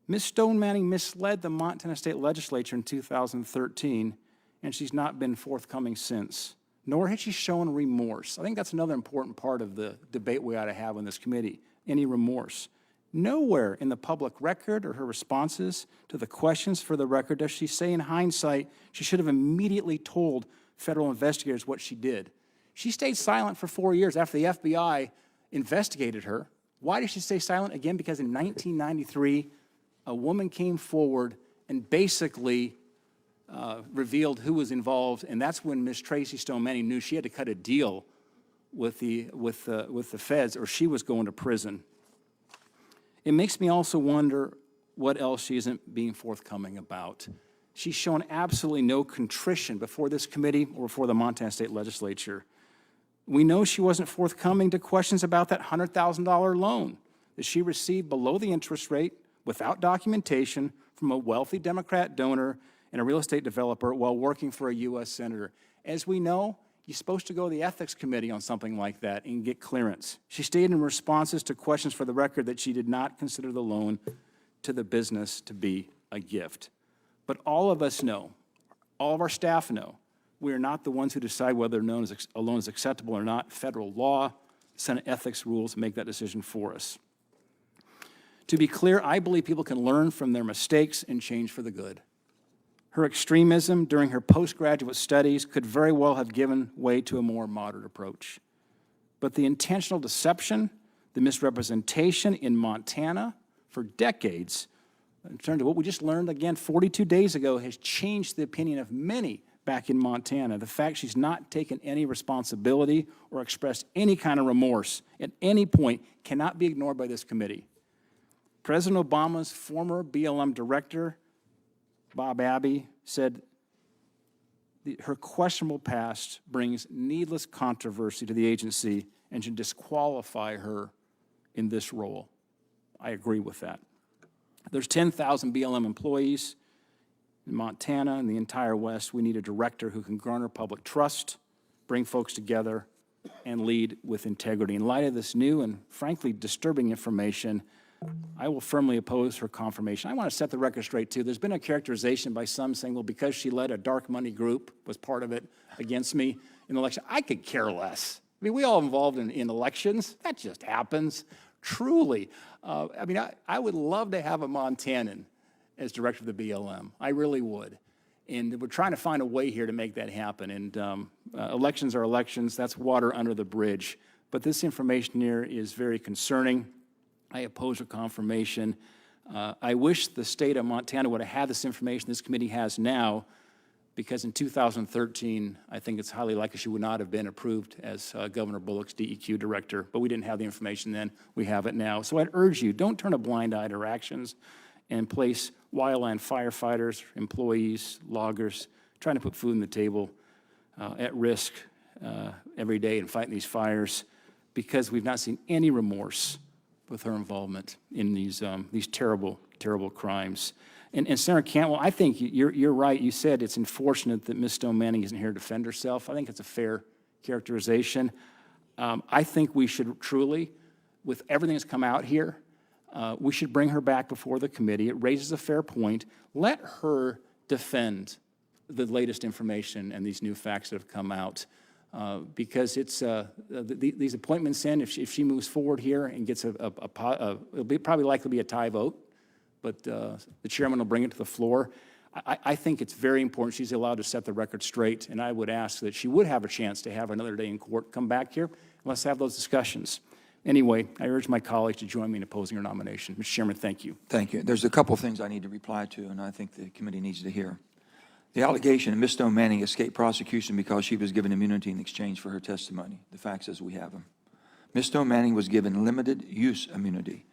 Ms. Stone Manning misled the Montana State Legislature in 2013, and she's not been forthcoming since, nor has she shown remorse. I think that's another important part of the debate we ought to have on this committee, any remorse. Nowhere in the public record or her responses to the questions for the record does she say in hindsight she should have immediately told federal investigators what she did. She stayed silent for 4 years after the FBI investigated her. Why did she stay silent? Again, because in 1993, a woman came forward and basically revealed who was involved, and that's when Ms. Tracy Stone Manning knew she had to cut a deal with the feds or she was going to prison. It makes me also wonder what else she isn't being forthcoming about. She's shown absolutely no contrition before this committee or before the Montana State Legislature. We know she wasn't forthcoming to questions about that $100,000 loan that she received below the interest rate without documentation from a wealthy Democrat donor and a real estate developer while working for a U.S. senator. As we know, you're supposed to go to the ethics committee on something like that and get clearance. She stated in responses to questions for the record that she did not consider the loan to the business to be a gift. But all of us know, all of our staff know, we are not the ones who decide whether a loan is acceptable or not. Federal law, Senate ethics rules make that decision for us. To be clear, I believe people can learn from their mistakes and change for the good. Her extremism during her postgraduate studies could very well have given way to a more moderate approach. But the intentional deception, the misrepresentation in Montana for decades, in terms of what we just learned again 42 days ago, has changed the opinion of many back in Montana. The fact she's not taken any responsibility or expressed any kind of remorse at any point cannot be ignored by this committee. President Obama's former BLM director, Bob Abbey, said her questionable past brings needless controversy to the agency and should disqualify her in this role. I agree with that. There's 10,000 BLM employees in Montana and the entire West. We need a director who can garner public trust, bring folks together, and lead with integrity. In light of this new and frankly disturbing information, I will firmly oppose her confirmation. I want to set the record straight, too. There's been a characterization by some saying, well, because she led a dark money group, was part of it against me in the election. I could care less. I mean, we all involved in elections. That just happens. Truly. I would love to have a Montanan as director of the BLM. I really would. And we're trying to find a way here to make that happen. And elections are elections. That's water under the bridge. But this information here is very concerning. I oppose her confirmation. I wish the state of Montana would have had this information this committee has now, because in 2013, I think it's highly likely she would not have been approved as Governor Bullock's DEQ director, but we didn't have the information then. We have it now. So I'd urge you, don't turn a blind eye to her actions and place wildland firefighters, employees, loggers, trying to put food on the table at risk every day in fighting these fires, because we've not seen any remorse with her involvement in these terrible, terrible crimes. And Senator Cantwell, I think you're right. You said it's unfortunate that Ms. Stone Manning isn't here to defend herself. I think it's a fair characterization. I think we should truly, with everything that's come out here, we should bring her back before the committee. It raises a fair point. Let her defend the latest information and these new facts that have come out. Because it's these appointments in, if she moves forward here and gets it'll be probably likely to be a tie vote, but the chairman will bring it to the floor. I think it's very important she's allowed to set the record straight, and I would ask that she would have a chance to have another day in court, come back here, and let's have those discussions. Anyway, I urge my colleagues to join me in opposing her nomination. Mr. Chairman, thank you. Thank you. There's a couple things I need to reply to, and I think the committee needs to hear. The allegation of Ms. Stone Manning escaped prosecution because she was given immunity in exchange for her testimony. The facts as we have them. Ms. Stone Manning was given limited use immunity.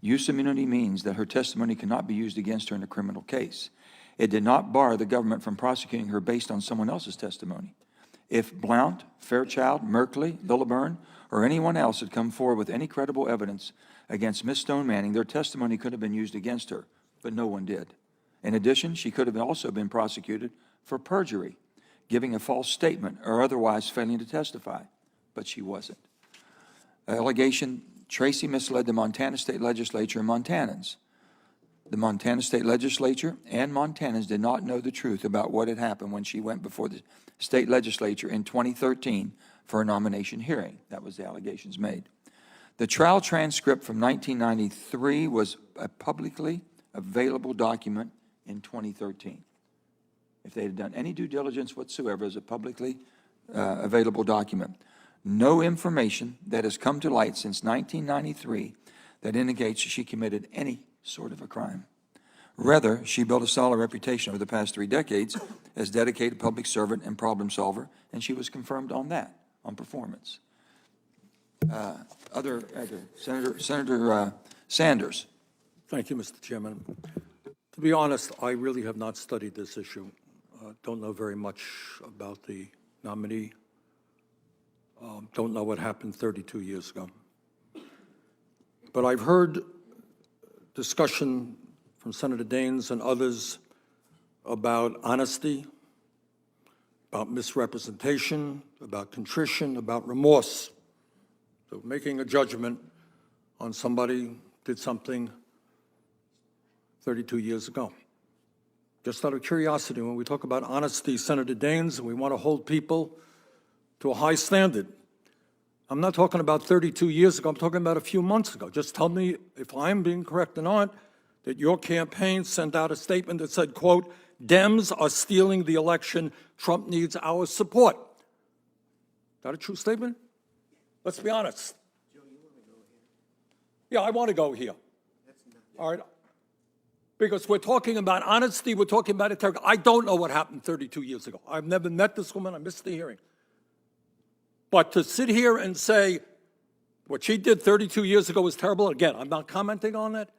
Use immunity means that her testimony cannot be used against her in a criminal case. It did not bar the government from prosecuting her based on someone else's testimony. If Blount, Fairchild, Merkley, Lilliburn, or anyone else had come forward with any credible evidence against Ms. Stone Manning, their testimony could have been used against her, but no one did. In addition, she could have also been prosecuted for perjury, giving a false statement or otherwise failing to testify, but she wasn't. Allegation, Tracy misled the Montana State Legislature and Montanans. The Montana State Legislature and Montanans did not know the truth about what had happened when she went before the state legislature in 2013 for a nomination hearing. That was the allegations made. The trial transcript from 1993 was a publicly available document in 2013. If they had done any due diligence whatsoever, as a publicly available document. No information that has come to light since 1993 that indicates she committed any sort of a crime. Rather, she built a solid reputation over the past 3 decades as dedicated public servant and problem solver, and she was confirmed on that, on performance. Senator Sanders. Thank you, Mr. Chairman. To be honest, I really have not studied this issue. Don't know very much about the nominee. Don't know what happened 32 years ago. But I've heard discussion from Senator Daines and others about honesty, about misrepresentation, about contrition, about remorse. So making a judgment on somebody did something 32 years ago. Just out of curiosity, when we talk about honesty, Senator Daines, and we want to hold people to a high standard, I'm not talking about 32 years ago, I'm talking about a few months ago. Just tell me if I'm being correct or not, that your campaign sent out a statement that said, quote, Dems are stealing the election, Trump needs our support. Is that a true statement? Let's be honest. Yeah, I want to go here. All right. Because we're talking about honesty, we're talking about integrity. I don't know what happened 32 years ago. I've never met this woman, I missed the hearing. But to sit here and say what she did 32 years ago was terrible, again, I'm not commenting on it.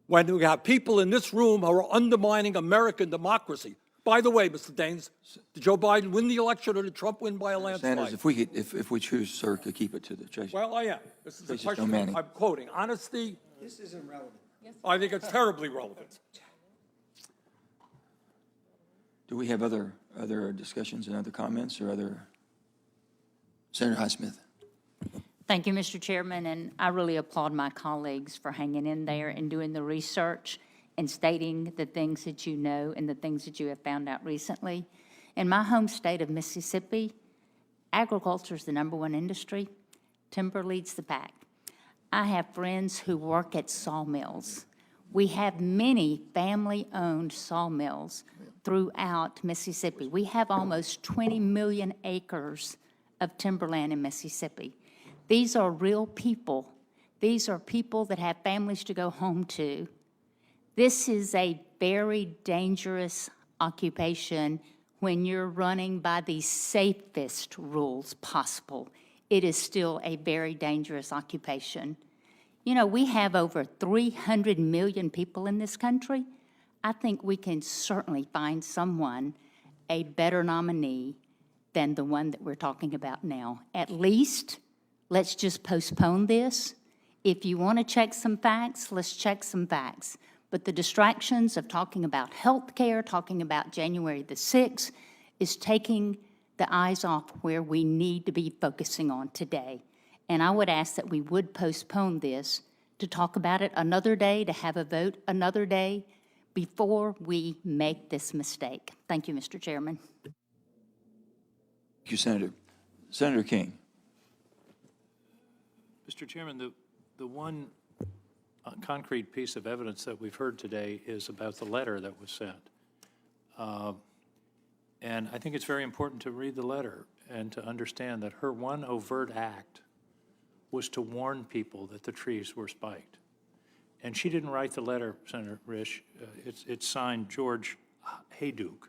When we have people in this room who are undermining American democracy. By the way, Mr. Daines, did Joe Biden win the election or did Trump win by a landslide? Sanders, if we choose, sir, to keep it to the Tracy. Well, I am. This is a Tracy Stone question Manning. I'm quoting. Honesty. This isn't relevant. I think it's terribly relevant. Do we have other discussions and other comments or other? Senator Highsmith. Thank you, Mr. Chairman, and I really applaud my colleagues for hanging in there and doing the research and stating the things that you know and the things that you have found out recently. In my home state of Mississippi, agriculture is the #1 industry. Timber leads the pack. I have friends who work at sawmills. We have many family-owned sawmills throughout Mississippi. We have almost 20 million acres of timberland in Mississippi. These are real people. These are people that have families to go home to. This is a very dangerous occupation when you're running by the safest rules possible. It is still a very dangerous occupation. You know, we have over 300 million people in this country. I think we can certainly find someone, a better nominee than the one that we're talking about now. At least, let's just postpone this. If you want to check some facts, let's check some facts. But the distractions of talking about health care, talking about January the 6th, is taking the eyes off where we need to be focusing on today. And I would ask that we would postpone this to talk about it another day, to have a vote another day, before we make this mistake. Thank you, Mr. Chairman. Thank you, Senator. Senator King. Mr. Chairman, the one concrete piece of evidence that we've heard today is about the letter that was sent. And I think it's very important to read the letter and to understand that her one overt act was to warn people that the trees were spiked. And she didn't write the letter, Senator Risch. It's signed George Hayduke.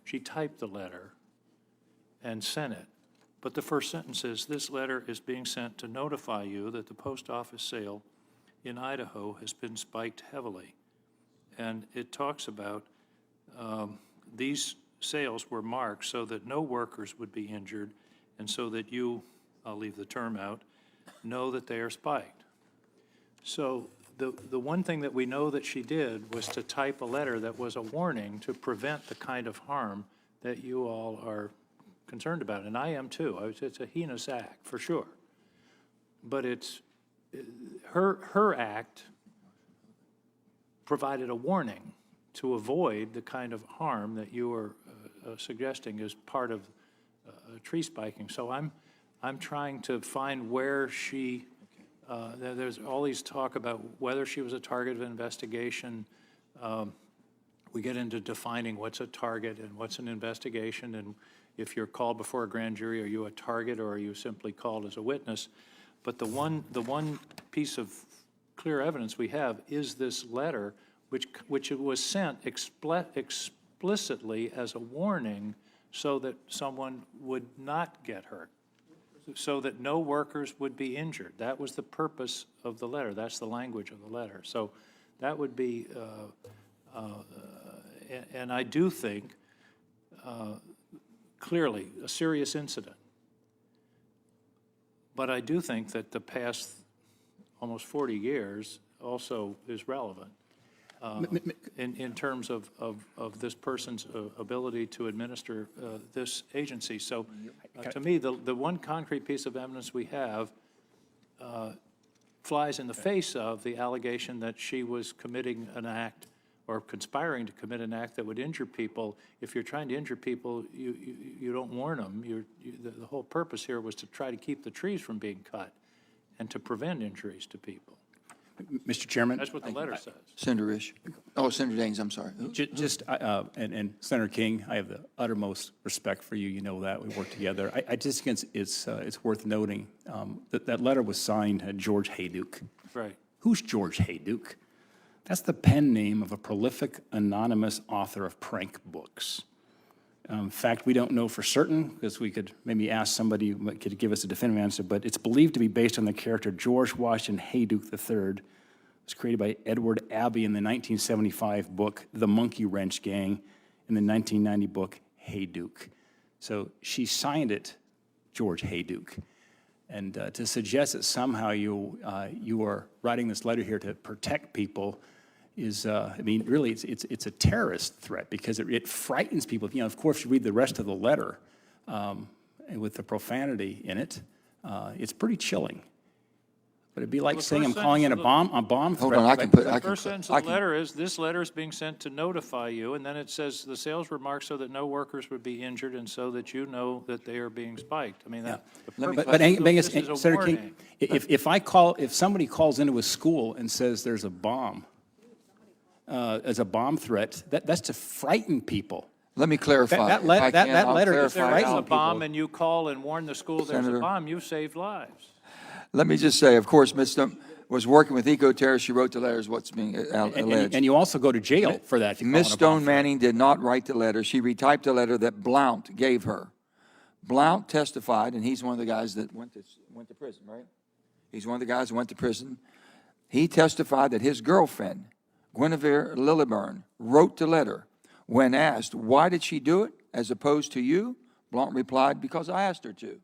She typed the letter and sent it. But the first sentence is, "This letter is being sent to notify you that the post office sale in Idaho has been spiked heavily." And it talks about these sales were marked so that no workers would be injured and so that you, I'll leave the term out, know that they are spiked. So the one thing that we know that she did was to type a letter that was a warning to prevent the kind of harm that you all are concerned about, and I am too. It's a heinous act, for sure. But it's, her act provided a warning to avoid the kind of harm that you are suggesting is part of tree spiking. So I'm trying to find where she, there's all these talk about whether she was a target of investigation. We get into defining what's a target and what's an investigation, and if you're called before a grand jury, are you a target or are you simply called as a witness? But the one piece of clear evidence we have is this letter, which was sent explicitly as a warning so that someone would not get hurt, so that no workers would be injured. That was the purpose of the letter. That's the language of the letter. So that would be, and I do think, clearly, a serious incident. But I do think that the past almost 40 years also is relevant in terms of this person's ability to administer this agency. So to me, the one concrete piece of evidence we have flies in the face of the allegation that she was committing an act or conspiring to commit an act that would injure people. If you're trying to injure people, you don't warn them. The whole purpose here was to try to keep the trees from being cut and to prevent injuries to people. Mr. Chairman? That's what the letter says. Senator Risch. Oh, Senator Daines, I'm sorry. And Senator King, I have the uttermost respect for you. You know that. We work together. I just think it's worth noting that letter was signed George Hayduke. Right. Who's George Hayduke? That's the pen name of a prolific anonymous author of prank books. In fact, we don't know for certain, because we could maybe ask somebody who could give us a definitive answer, but it's believed to be based on the character George Washington Hayduke III. It was created by Edward Abbey in the 1975 book, The Monkey Wrench Gang, and the 1990 book, Hayduke. So she signed it, George Hayduke. And to suggest that somehow you are writing this letter here to protect people is, I mean, really, it's a terrorist threat because it frightens people. You know, of course, you read the rest of the letter with the profanity in it. It's pretty chilling. But it'd be like saying I'm calling in a bomb threat. Hold on, The first sentence of the letter is, "This letter is being sent to notify you," and then it says, "The sales were marked so that no workers would be injured and so that you know that they are being spiked." I mean, that. But Angus, Senator King, if somebody calls into a school and says there's a bomb, as a bomb threat, that's to frighten people. Let me clarify. That letter is If there is frightening a bomb people. and you call and warn the school there's Senator. a bomb, you've saved lives. Let me just say, of course, Ms. Stone was working with eco-terrorists. She wrote the letters, what's being alleged. And you also go to jail for that if you call Ms. it a bomb Stone threat. Manning did not write the letter. She retyped the letter that Blount gave her. Blount testified, and he's one of the guys that went to prison, right? He's one of the guys that went to prison. He testified that his girlfriend, Guinevere Lilliburn, wrote the letter. When asked, why did she do it as opposed to you? Blount replied, because I asked her to.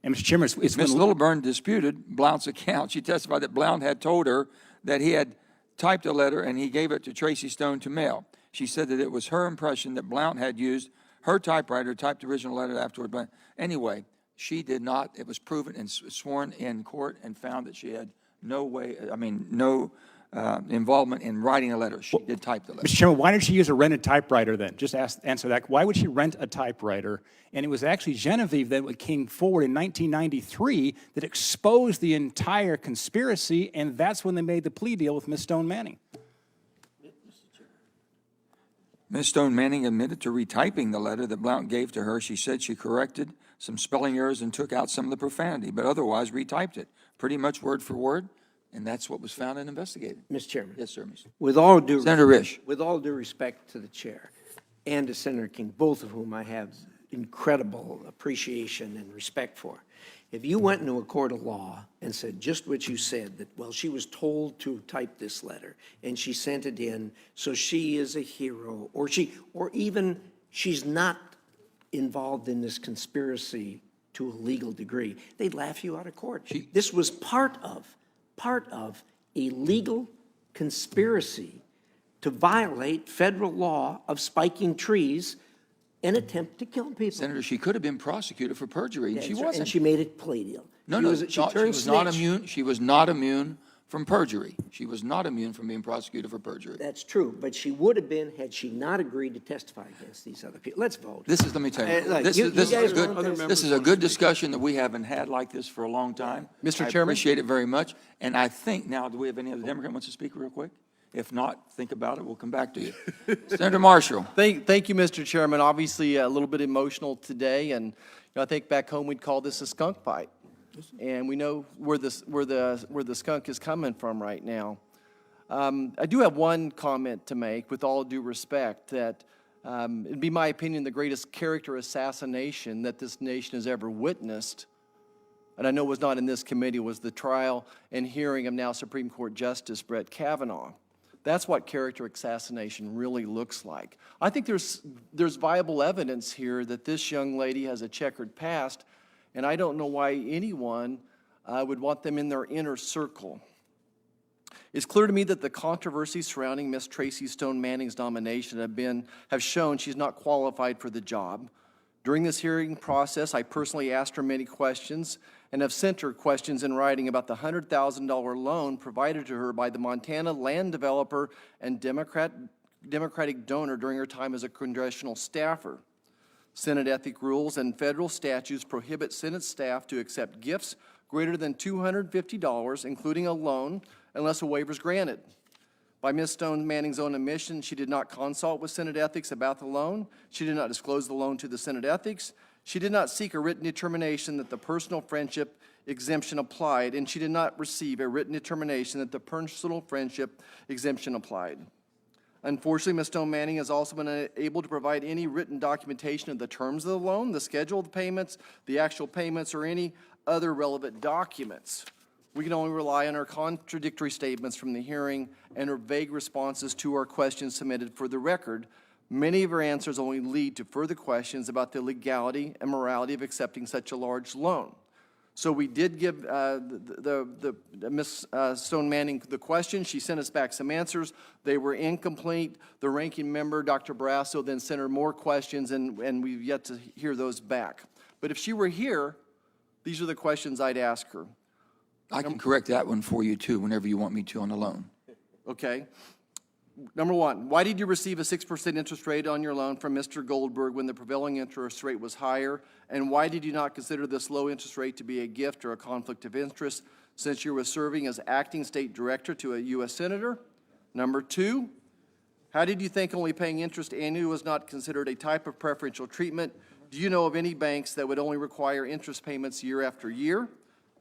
And Mr. Chairman, it's Ms. Lilliburn disputed Blount's account. She testified that Blount had told her that he had typed a letter and he gave it to Tracy Stone to mail. She said that it was her impression that Blount had used her typewriter, typed the original letter afterward. But anyway, she did not. It was proven and sworn in court and found that she had no involvement in writing a letter. She did type the letter. Mr. Chairman, why did she use a rented typewriter then? Just answer that. Why would she rent a typewriter? And it was actually Genevieve that came forward in 1993 that exposed the entire conspiracy, and that's when they made the plea deal with Ms. Stone Manning. Ms. Stone Manning admitted to retyping the letter that Blount gave to her. She said she corrected some spelling errors and took out some of the profanity, but otherwise retyped it, pretty much word for word, and that's what was found and investigated. Mr. Chairman. Yes, sir, Mr. With all due Senator Risch. With all due respect to the chair and to Senator King, both of whom I have incredible appreciation and respect for, if you went into a court of law and said just what you said, that, well, she was told to type this letter and she sent it in, so she is a hero, or even she's not involved in this conspiracy to a legal degree, they'd laugh you out of court. This was part of a legal conspiracy to violate federal law of spiking trees and attempt to kill people. Senator, she could have been prosecuted for perjury, and she wasn't. And she made it plea deal. She was not immune. She was not immune from perjury. She was not immune from being prosecuted for perjury. That's true, but she would have been had she not agreed to testify against these other people. Let's vote. Let me tell you, Look, this you is guys a good, want this? this is a good discussion that we haven't had like this for a long time. Mr. I Chairman? appreciate it very much, and I think now, do we have any other Democrat wants to speak real quick? If not, think about it, we'll come back to you. Senator Marshall. Thank you, Mr. Chairman. Obviously, a little bit emotional today, and I think back home we'd call this a skunk fight. And we know where the skunk is coming from right now. I do have one comment to make, with all due respect, that it'd be my opinion the greatest character assassination that this nation has ever witnessed, and I know was not in this committee, was the trial and hearing of now Supreme Court Justice Brett Kavanaugh. That's what character assassination really looks like. I think there's viable evidence here that this young lady has a checkered past, and I don't know why anyone would want them in their inner circle. It's clear to me that the controversy surrounding Miss Tracy Stone Manning's nomination have shown she's not qualified for the job. During this hearing process, I personally asked her many questions and have sent her questions in writing about the $100,000 loan provided to her by the Montana land developer and Democratic donor during her time as a congressional staffer. Senate ethic rules and federal statutes prohibit Senate staff to accept gifts greater than $250, including a loan, unless a waiver is granted. By Ms. Stone Manning's own admission, she did not consult with Senate ethics about the loan. She did not disclose the loan to the Senate ethics. She did not seek a written determination that the personal friendship exemption applied, and she did not receive a written determination that the personal friendship exemption applied. Unfortunately, Ms. Stone Manning has also been unable to provide any written documentation of the terms of the loan, the schedule of the payments, the actual payments, or any other relevant documents. We can only rely on her contradictory statements from the hearing and her vague responses to our questions submitted for the record. Many of her answers only lead to further questions about the legality and morality of accepting such a large loan. So we did give Ms. Stone Manning the question. She sent us back some answers. They were incomplete. The ranking member, Dr. Barrasso, then sent her more questions, and we've yet to hear those back. But if she were here, these are the questions I'd ask her. I can correct that one for you, too, whenever you want me to on the loan. Okay. Number one, why did you receive a 6% interest rate on your loan from Mr. Goldberg when the prevailing interest rate was higher? And why did you not consider this low interest rate to be a gift or a conflict of interest since you were serving as acting state director to a U.S. senator? Number two, how did you think only paying interest annually was not considered a type of preferential treatment? Do you know of any banks that would only require interest payments year after year?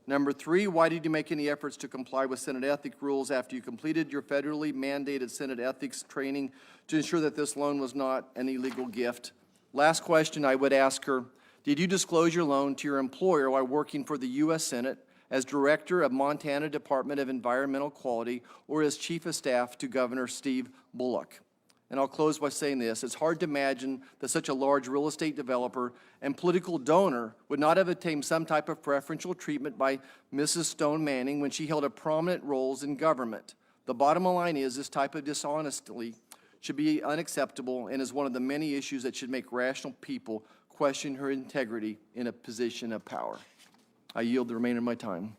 Number three, why did you make any efforts to comply with Senate ethic rules after you completed your federally mandated Senate ethics training to ensure that this loan was not an illegal gift? Last question I would ask her, did you disclose your loan to your employer while working for the U.S. Senate as Director of Montana Department of Environmental Quality or as Chief of Staff to Governor Steve Bullock? And I'll close by saying this. It's hard to imagine that such a large real estate developer and political donor would not have obtained some type of preferential treatment by Mrs. Stone Manning when she held a prominent roles in government. The bottom line is this type of dishonesty should be unacceptable and is one of the many issues that should make rational people question her integrity in a position of power. I yield the remainder of my time.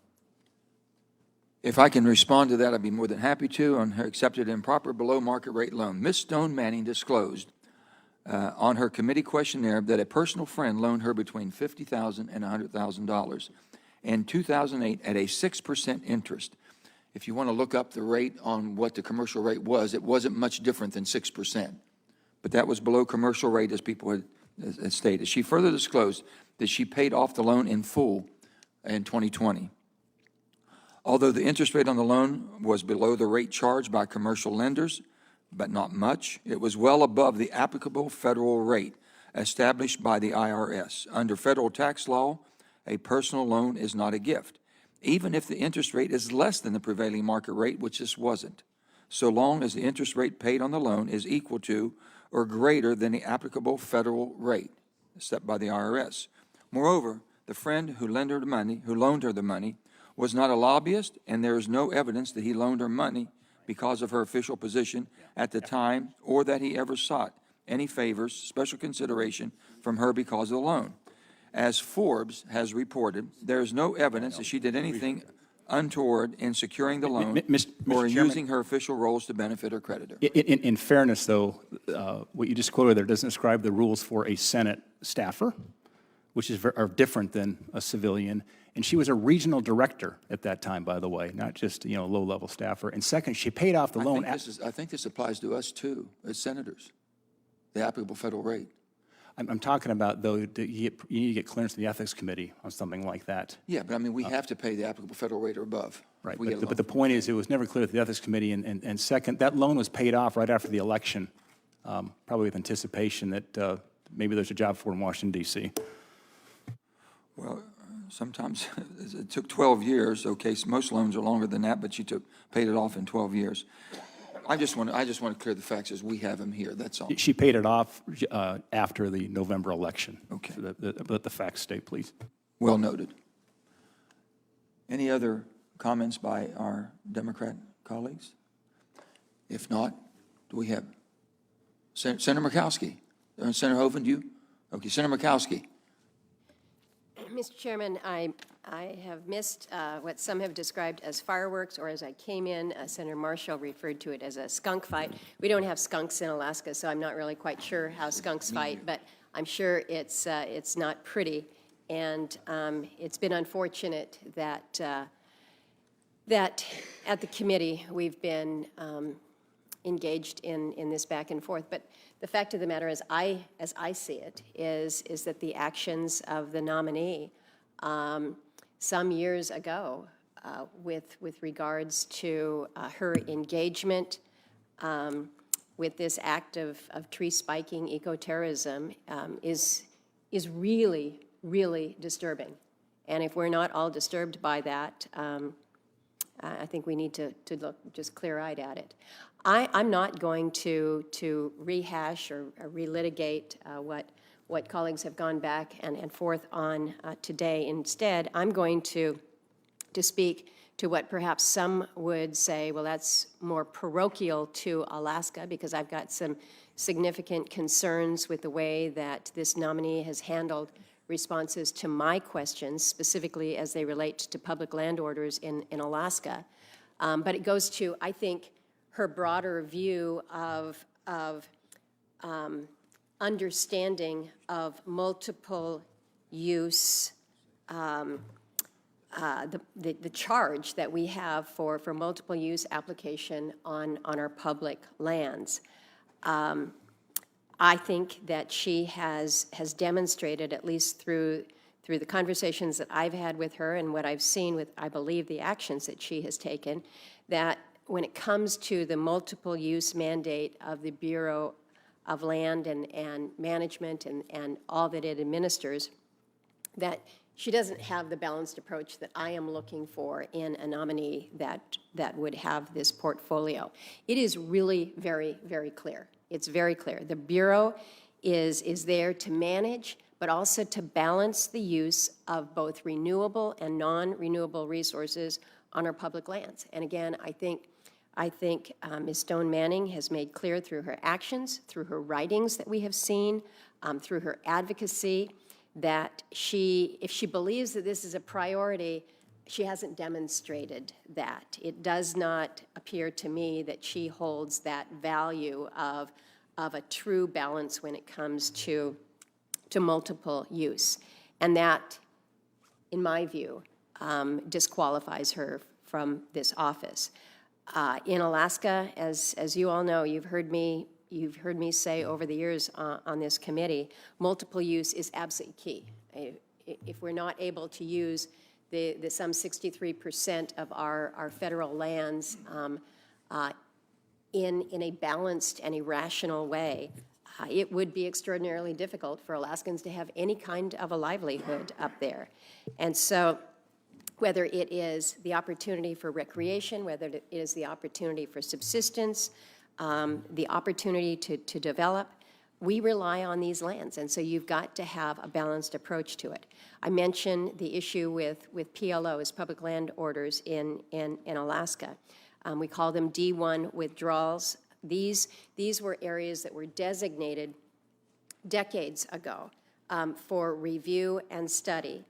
If I can respond to that, I'd be more than happy to on her accepted improper below market rate loan. Ms. Stone Manning disclosed on her committee questionnaire that a personal friend loaned her between $50,000 and $100,000 in 2008 at a 6% interest. If you want to look up the rate on what the commercial rate was, it wasn't much different than 6%. but that was below commercial rate, as people had stated. She further disclosed that she paid off the loan in full in 2020. Although the interest rate on the loan was below the rate charged by commercial lenders, but not much, it was well above the applicable federal rate established by the IRS. Under federal tax law, a personal loan is not a gift, even if the interest rate is less than the prevailing market rate, which this wasn't, so long as the interest rate paid on the loan is equal to or greater than the applicable federal rate set by the IRS. Moreover, the friend who loaned her the money was not a lobbyist, and there is no evidence that he loaned her money because of her official position at the time, or that he ever sought any favors, special consideration from her because of the loan. As Forbes has reported, there is no evidence that she did anything untoward in securing the loan or in using her official roles to benefit her creditor. In fairness, though, what you just quoted there doesn't describe the rules for a Senate staffer, which are different than a civilian. And she was a regional director at that time, by the way, not just, a low-level staffer. And second, she paid off the loan. I think this applies to us, too, as senators, the applicable federal rate. I'm talking about, though, that you need to get clearance from the Ethics Committee on something like that. Yeah, but I mean, we have to pay the applicable federal rate or above. Right, We get a but loan. the point is, it was never clear to the Ethics Committee, and second, that loan was paid off right after the election, probably with anticipation that maybe there's a job for her in Washington, D.C. Well, sometimes it took 12 years. Okay, so most loans are longer than that, but she paid it off in 12 years. I just want to clear the facts as we have them here, that's all. She paid it off after the November election. Okay. So let the facts state, please. Well noted. Any other comments by our Democrat colleagues? If not, do we have Senator Murkowski? Senator Hovind, you? Okay, Senator Murkowski. Mr. Chairman, I have missed what some have described as fireworks, or as I came in, Senator Marshall referred to it as a skunk fight. We don't have skunks in Alaska, so I'm not really quite sure how skunks fight, but I'm sure it's not pretty. And it's been unfortunate that that at the committee we've been engaged in this back and forth. But the fact of the matter is, as I see it, is that the actions of the nominee some years ago with regards to her engagement with this act of tree spiking eco-terrorism is really, really disturbing. And if we're not all disturbed by that, I think we need to look just clear-eyed at it. I'm not going to rehash or relitigate what colleagues have gone back and forth on today. Instead, I'm going to speak to what perhaps some would say, well, that's more parochial to Alaska, because I've got some significant concerns with the way that this nominee has handled responses to my questions, specifically as they relate to public land orders in Alaska. But it goes to, I think, her broader view of understanding of multiple use, the charge that we have for multiple use application on our public lands. I think that she has demonstrated, at least through the conversations that I've had with her and what I've seen with, I believe, the actions that she has taken, that when it comes to the multiple use mandate of the Bureau of Land and Management and all that it administers, that she doesn't have the balanced approach that I am looking for in a nominee that would have this portfolio. It is really very, very clear. It's very clear. The Bureau is there to manage, but also to balance the use of both renewable and non-renewable resources on our public lands. And again, I think Ms. Stone Manning has made clear through her actions, through her writings that we have seen, through her advocacy, that if she believes that this is a priority, she hasn't demonstrated that. It does not appear to me that she holds that value of a true balance when it comes to multiple use. And that, in my view, disqualifies her from this office. In Alaska, as you all know, you've heard me you've heard me say over the years on this committee, multiple use is absolutely key. If we're not able to use the some 63% of our federal lands in a balanced and a rational way, it would be extraordinarily difficult for Alaskans to have any kind of a livelihood up there. And so whether it is the opportunity for recreation, whether it is the opportunity for subsistence, the opportunity to develop, we rely on these lands. And so you've got to have a balanced approach to it. I mentioned the issue with PLOs, public land orders in Alaska. We call them D1 withdrawals. These were areas that were designated decades ago for review and study.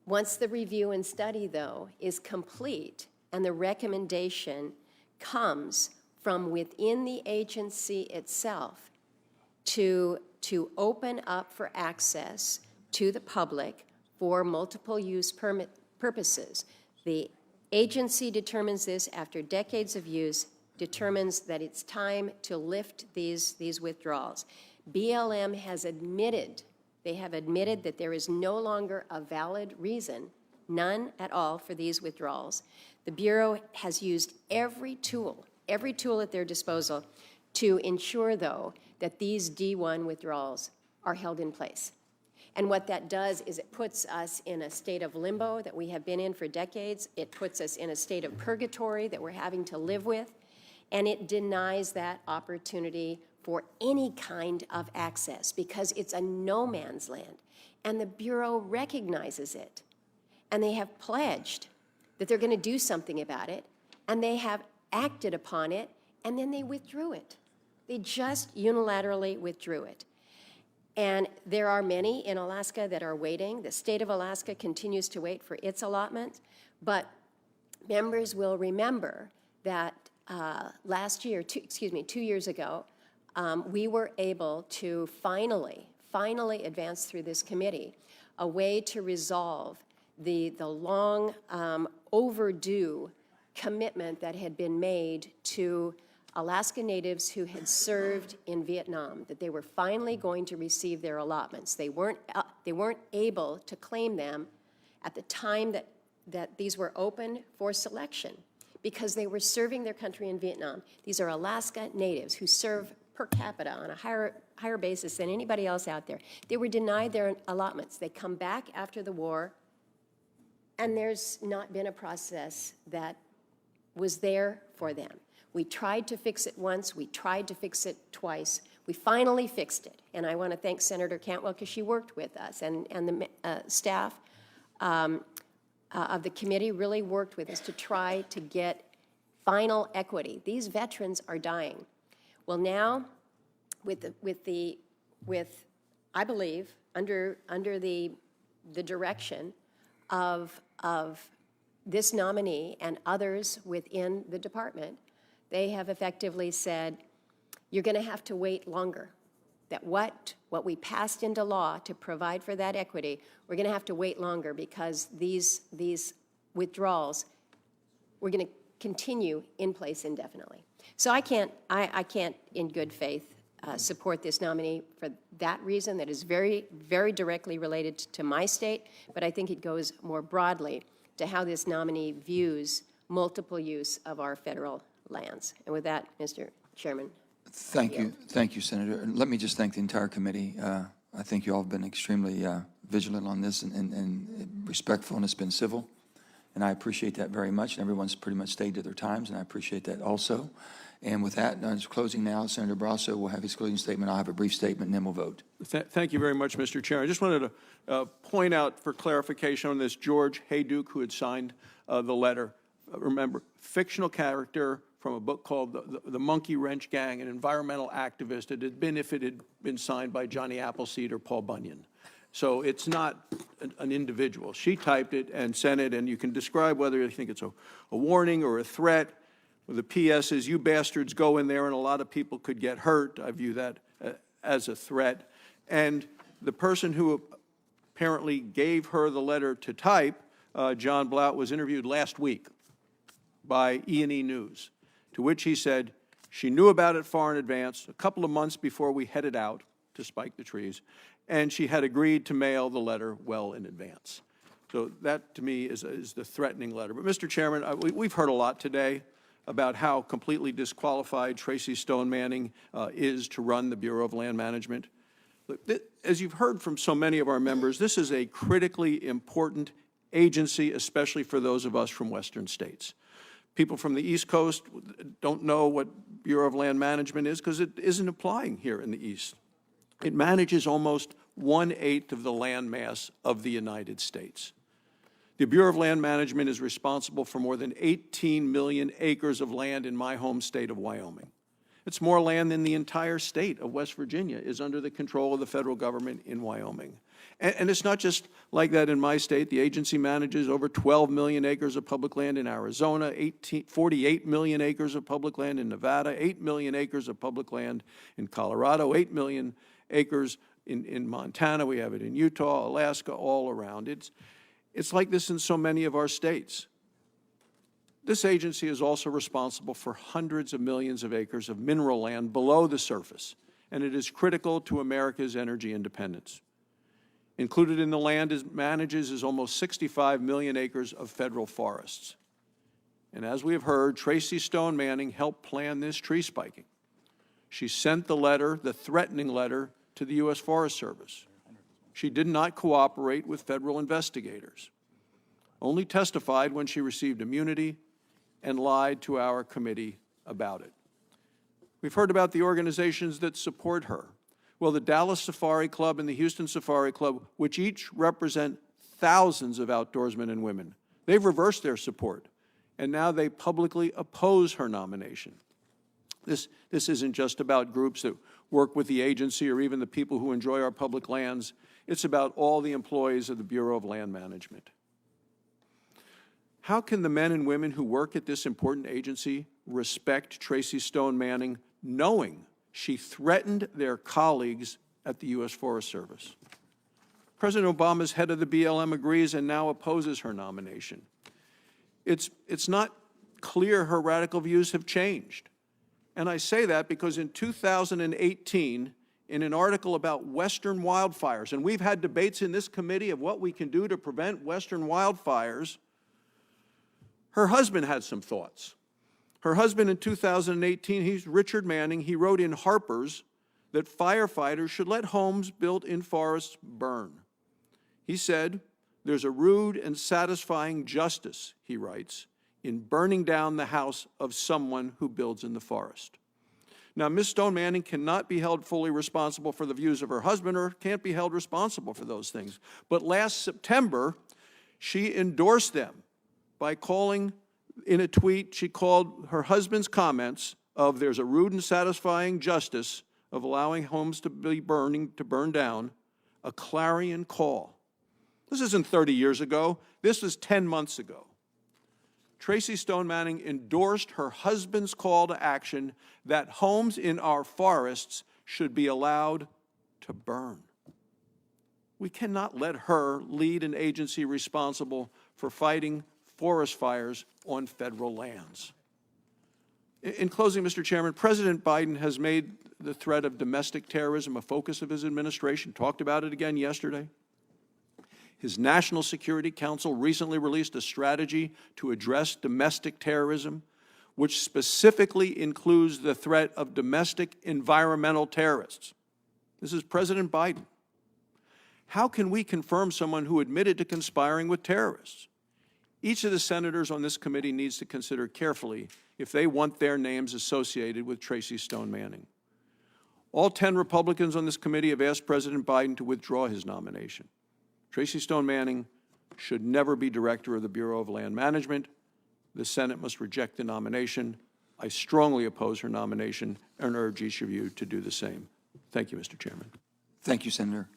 Once the review and study, though, is complete and the recommendation comes from within the agency itself to open up for access to the public for multiple use permit purposes, the agency determines this after decades of use, determines that it's time to lift these withdrawals. BLM has admitted, they have admitted that there is no longer a valid reason, none at all, for these withdrawals. The Bureau has used every tool at their disposal to ensure, though, that these D1 withdrawals are held in place. And what that does is it puts us in a state of limbo that we have been in for decades. It puts us in a state of purgatory that we're having to live with. And it denies that opportunity for any kind of access because it's a no man's land. And the Bureau recognizes it. And they have pledged that they're going to do something about it. And they have acted upon it. And then they withdrew it. They just unilaterally withdrew it. And there are many in Alaska that are waiting. The state of Alaska continues to wait for its allotment. But members will remember that last year, 2 years ago, we were able to finally advance through this committee a way to resolve the long overdue commitment that had been made to Alaska Natives who had served in Vietnam, that they were finally going to receive their allotments. They weren't able to claim them at the time that these were open for selection because they were serving their country in Vietnam. These are Alaska Natives who serve per capita on a higher basis than anybody else out there. They were denied their allotments. They come back after the war, and there's not been a process that was there for them. We tried to fix it once. We tried to fix it twice. We finally fixed it. And I want to thank Senator Cantwell because she worked with us, and the staff of the committee really worked with us to try to get final equity. These veterans are dying. Well, now, with I believe, under the direction of this nominee and others within the department, they have effectively said, you're going to have to wait longer. That what we passed into law to provide for that equity, we're going to have to wait longer because these withdrawals, we're going to continue in place indefinitely. So I can't in good faith support this nominee for that reason that is very, very directly related to my state, but I think it goes more broadly to how this nominee views multiple use of our federal lands. And with that, Mr. Chairman. Thank you, Senator. And let me just thank the entire committee. I think you all have been extremely vigilant on this and respectful, and it's been civil. And I appreciate that very much. And everyone's pretty much stayed to their times, and I appreciate that also. And with that, it's closing now. Senator Brasso will have his closing statement. I'll have a brief statement, and then we'll vote. Thank you very much, Mr. Chair. I just wanted to point out for clarification on this George Hayduke, who had signed the letter. Remember, fictional character from a book called The Monkey Wrench Gang, an environmental activist. It had been if it had been signed by Johnny Appleseed or Paul Bunyan. So it's not an individual. She typed it and sent it, and you can describe whether you think it's a warning or a threat. The PS is, you bastards go in there and a lot of people could get hurt. I view that as a threat. And the person who apparently gave her the letter to type, John Blount, was interviewed last week by E&E News, to which he said, She knew about it far in advance, a couple of months before we headed out to spike the trees, and she had agreed to mail the letter well in advance. So that, to me, is the threatening letter. But, Mr. Chairman, we've heard a lot today about how completely disqualified Tracy Stone Manning is to run the Bureau of Land Management. Look, as you've heard from so many of our members, this is a critically important agency, especially for those of us from Western states. People from the East Coast don't know what Bureau of Land Management is because it isn't applying here in the East. It manages almost 1/8 of the land mass of the United States. The Bureau of Land Management is responsible for more than 18 million acres of land in my home state of Wyoming. It's more land than the entire state of West Virginia is under the control of the federal government in Wyoming. And it's not just like that in my state. The agency manages over 12 million acres of public land in Arizona, 48 million acres of public land in Nevada, 8 million acres of public land in Colorado, 8 million acres in Montana. We have it in Utah, Alaska, all around. It's like this in so many of our states. This agency is also responsible for hundreds of millions of acres of mineral land below the surface, and it is critical to America's energy independence. Included in the land it manages is almost 65 million acres of federal forests. And as we have heard, Tracy Stone Manning helped plan this tree spiking. She sent the letter, the threatening letter, to the U.S. Forest Service. She did not cooperate with federal investigators, only testified when she received immunity and lied to our committee about it. We've heard about the organizations that support her. Well, the Dallas Safari Club and the Houston Safari Club, which each represent thousands of outdoorsmen and women, they've reversed their support, and now they publicly oppose her nomination. This isn't just about groups that work with the agency or even the people who enjoy our public lands. It's about all the employees of the Bureau of Land Management. How can the men and women who work at this important agency respect Tracy Stone Manning, knowing she threatened their colleagues at the U.S. Forest Service? President Obama's head of the BLM agrees and now opposes her nomination. It's not clear her radical views have changed. And I say that because in 2018, in an article about Western wildfires, and we've had debates in this committee of what we can do to prevent Western wildfires, her husband had some thoughts. Her husband in 2018, he's Richard Manning, he wrote in Harper's that firefighters should let homes built in forests burn. He said, "There's a rude and satisfying justice," he writes, "in burning down the house of someone who builds in the forest." Now, Ms. Stone Manning cannot be held fully responsible for the views of her husband or can't be held responsible for those things. But last September, she endorsed them by calling, in a tweet, she called her husband's comments of "there's a rude and satisfying justice of allowing homes to burn down, a clarion call." This isn't 30 years ago. This was 10 months ago. Tracy Stone Manning endorsed her husband's call to action that homes in our forests should be allowed to burn. We cannot let her lead an agency responsible for fighting forest fires on federal lands. In closing, Mr. Chairman, President Biden has made the threat of domestic terrorism a focus of his administration, talked about it again yesterday. His National Security Council recently released a strategy to address domestic terrorism, which specifically includes the threat of domestic environmental terrorists. This is President Biden. How can we confirm someone who admitted to conspiring with terrorists? Each of the senators on this committee needs to consider carefully if they want their names associated with Tracy Stone Manning. All 10 Republicans on this committee have asked President Biden to withdraw his nomination. Tracy Stone Manning should never be director of the Bureau of Land Management. The Senate must reject the nomination. I strongly oppose her nomination and urge each of you to do the same. Thank you, Mr. Chairman. Thank you, Senator.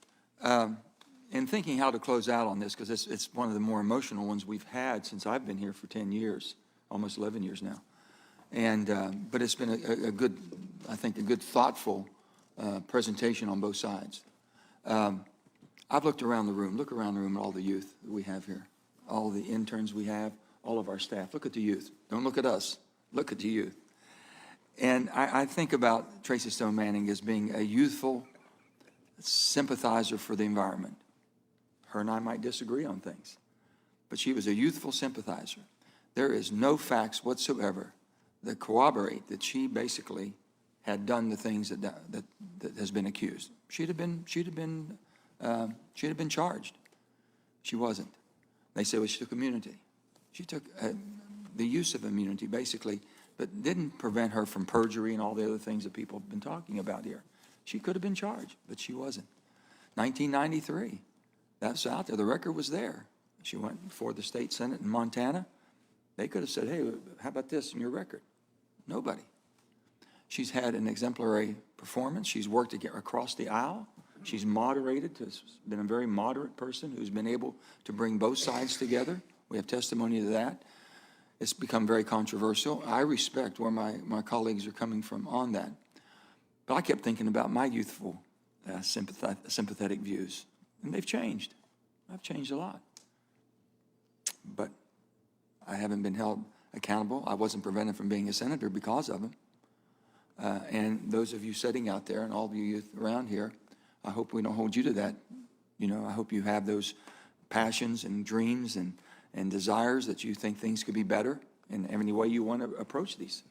In thinking how to close out on this, because it's one of the more emotional ones we've had since I've been here for 10 years, almost 11 years now. And, but it's been a good, I think, a good, thoughtful presentation on both sides. I've looked around the room. Look around the room at all the youth that we have here, all the interns we have, all of our staff. Look at the youth. Don't look at us. Look at the youth. And I think about Tracy Stone Manning as being a youthful sympathizer for the environment. Her and I might disagree on things, but she was a youthful sympathizer. There is no facts whatsoever that corroborate that she basically had done the things that has been accused. She'd have been charged. She wasn't. They say, well, she took immunity. She took the use of immunity, basically, but didn't prevent her from perjury and all the other things that people have been talking about here. She could have been charged, but she wasn't. 1993, that's out there. The record was there. She went before the state senate in Montana. They could have said, hey, how about this in your record? Nobody. She's had an exemplary performance. She's worked to get across the aisle. She's moderated, been a very moderate person who's been able to bring both sides together. We have testimony to that. It's become very controversial. I respect where my colleagues are coming from on that. But I kept thinking about my youthful sympathetic views, and they've changed. I've changed a lot. But I haven't been held accountable. I wasn't prevented from being a senator because of them. And those of you sitting out there and all of you youth around here, I hope we don't hold you to that. You know, I hope you have those passions and dreams and desires that you think things could be better in any way you want to approach these.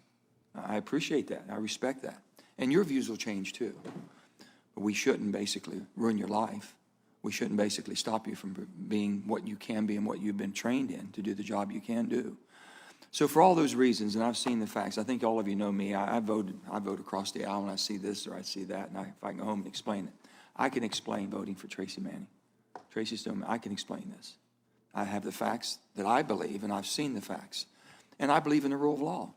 I appreciate that. I respect that. And your views will change too. But we shouldn't basically ruin your life. We shouldn't basically stop you from being what you can be and what you've been trained in to do the job you can do. So for all those reasons, and I've seen the facts, I think all of you know me, I vote across the aisle when I see this or I see that, and if I can go home and explain it. I can explain voting for Tracy Manning. Tracy Stone, I can explain this. I have the facts that I believe, and I've seen the facts. And I believe in the rule of law.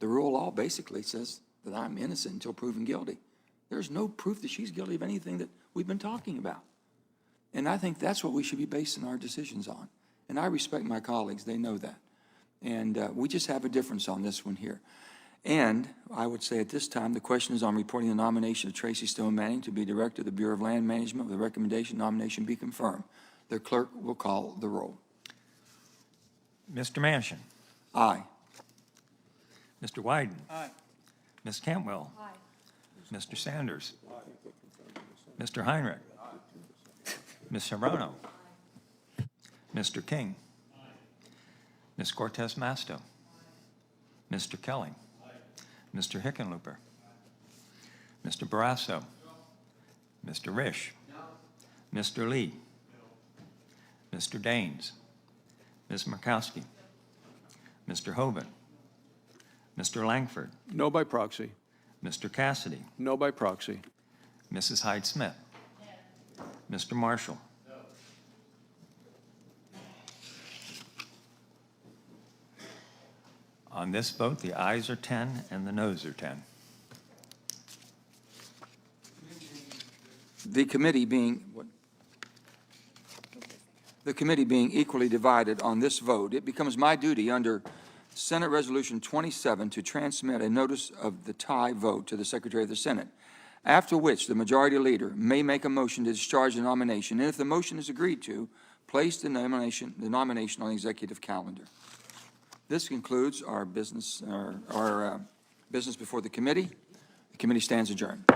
The rule of law basically says that I'm innocent until proven guilty. There's no proof that she's guilty of anything that we've been talking about. And I think that's what we should be basing our decisions on. And I respect my colleagues. They know that. And we just have a difference on this one here. And I would say at this time, the question is on reporting the nomination of Tracy Stone Manning to be Director of the Bureau of Land Management with a recommendation nomination be confirmed. The clerk will call the roll. Mr. Manchin. Aye. Mr. Wyden. Aye. Ms. Cantwell. Aye. Mr. Sanders. Aye. Mr. Heinrich. Aye. Ms. Serrano. Aye. Mr. King. Aye. Ms. Cortez Masto. Aye. Mr. Kelly. Aye. Mr. Hickenlooper. Aye. Mr. Barrasso. No. Mr. Risch. No. Mr. Lee. No. Mr. Daines. Ms. Murkowski. No. Mr. Hoban. Mr. Langford. No by proxy. Mr. Cassidy. No by proxy. Mrs. Hyde-Smith. Yes. Mr. Marshall. No. On this vote, the ayes are 10 and the noes are 10. The committee being equally divided on this vote, it becomes my duty under Senate Resolution 27 to transmit a notice of the tie vote to the Secretary of the Senate, after which the majority leader may make a motion to discharge the nomination, and if the motion is agreed to, place the nomination on the executive calendar. This concludes our business before the committee. The committee stands adjourned.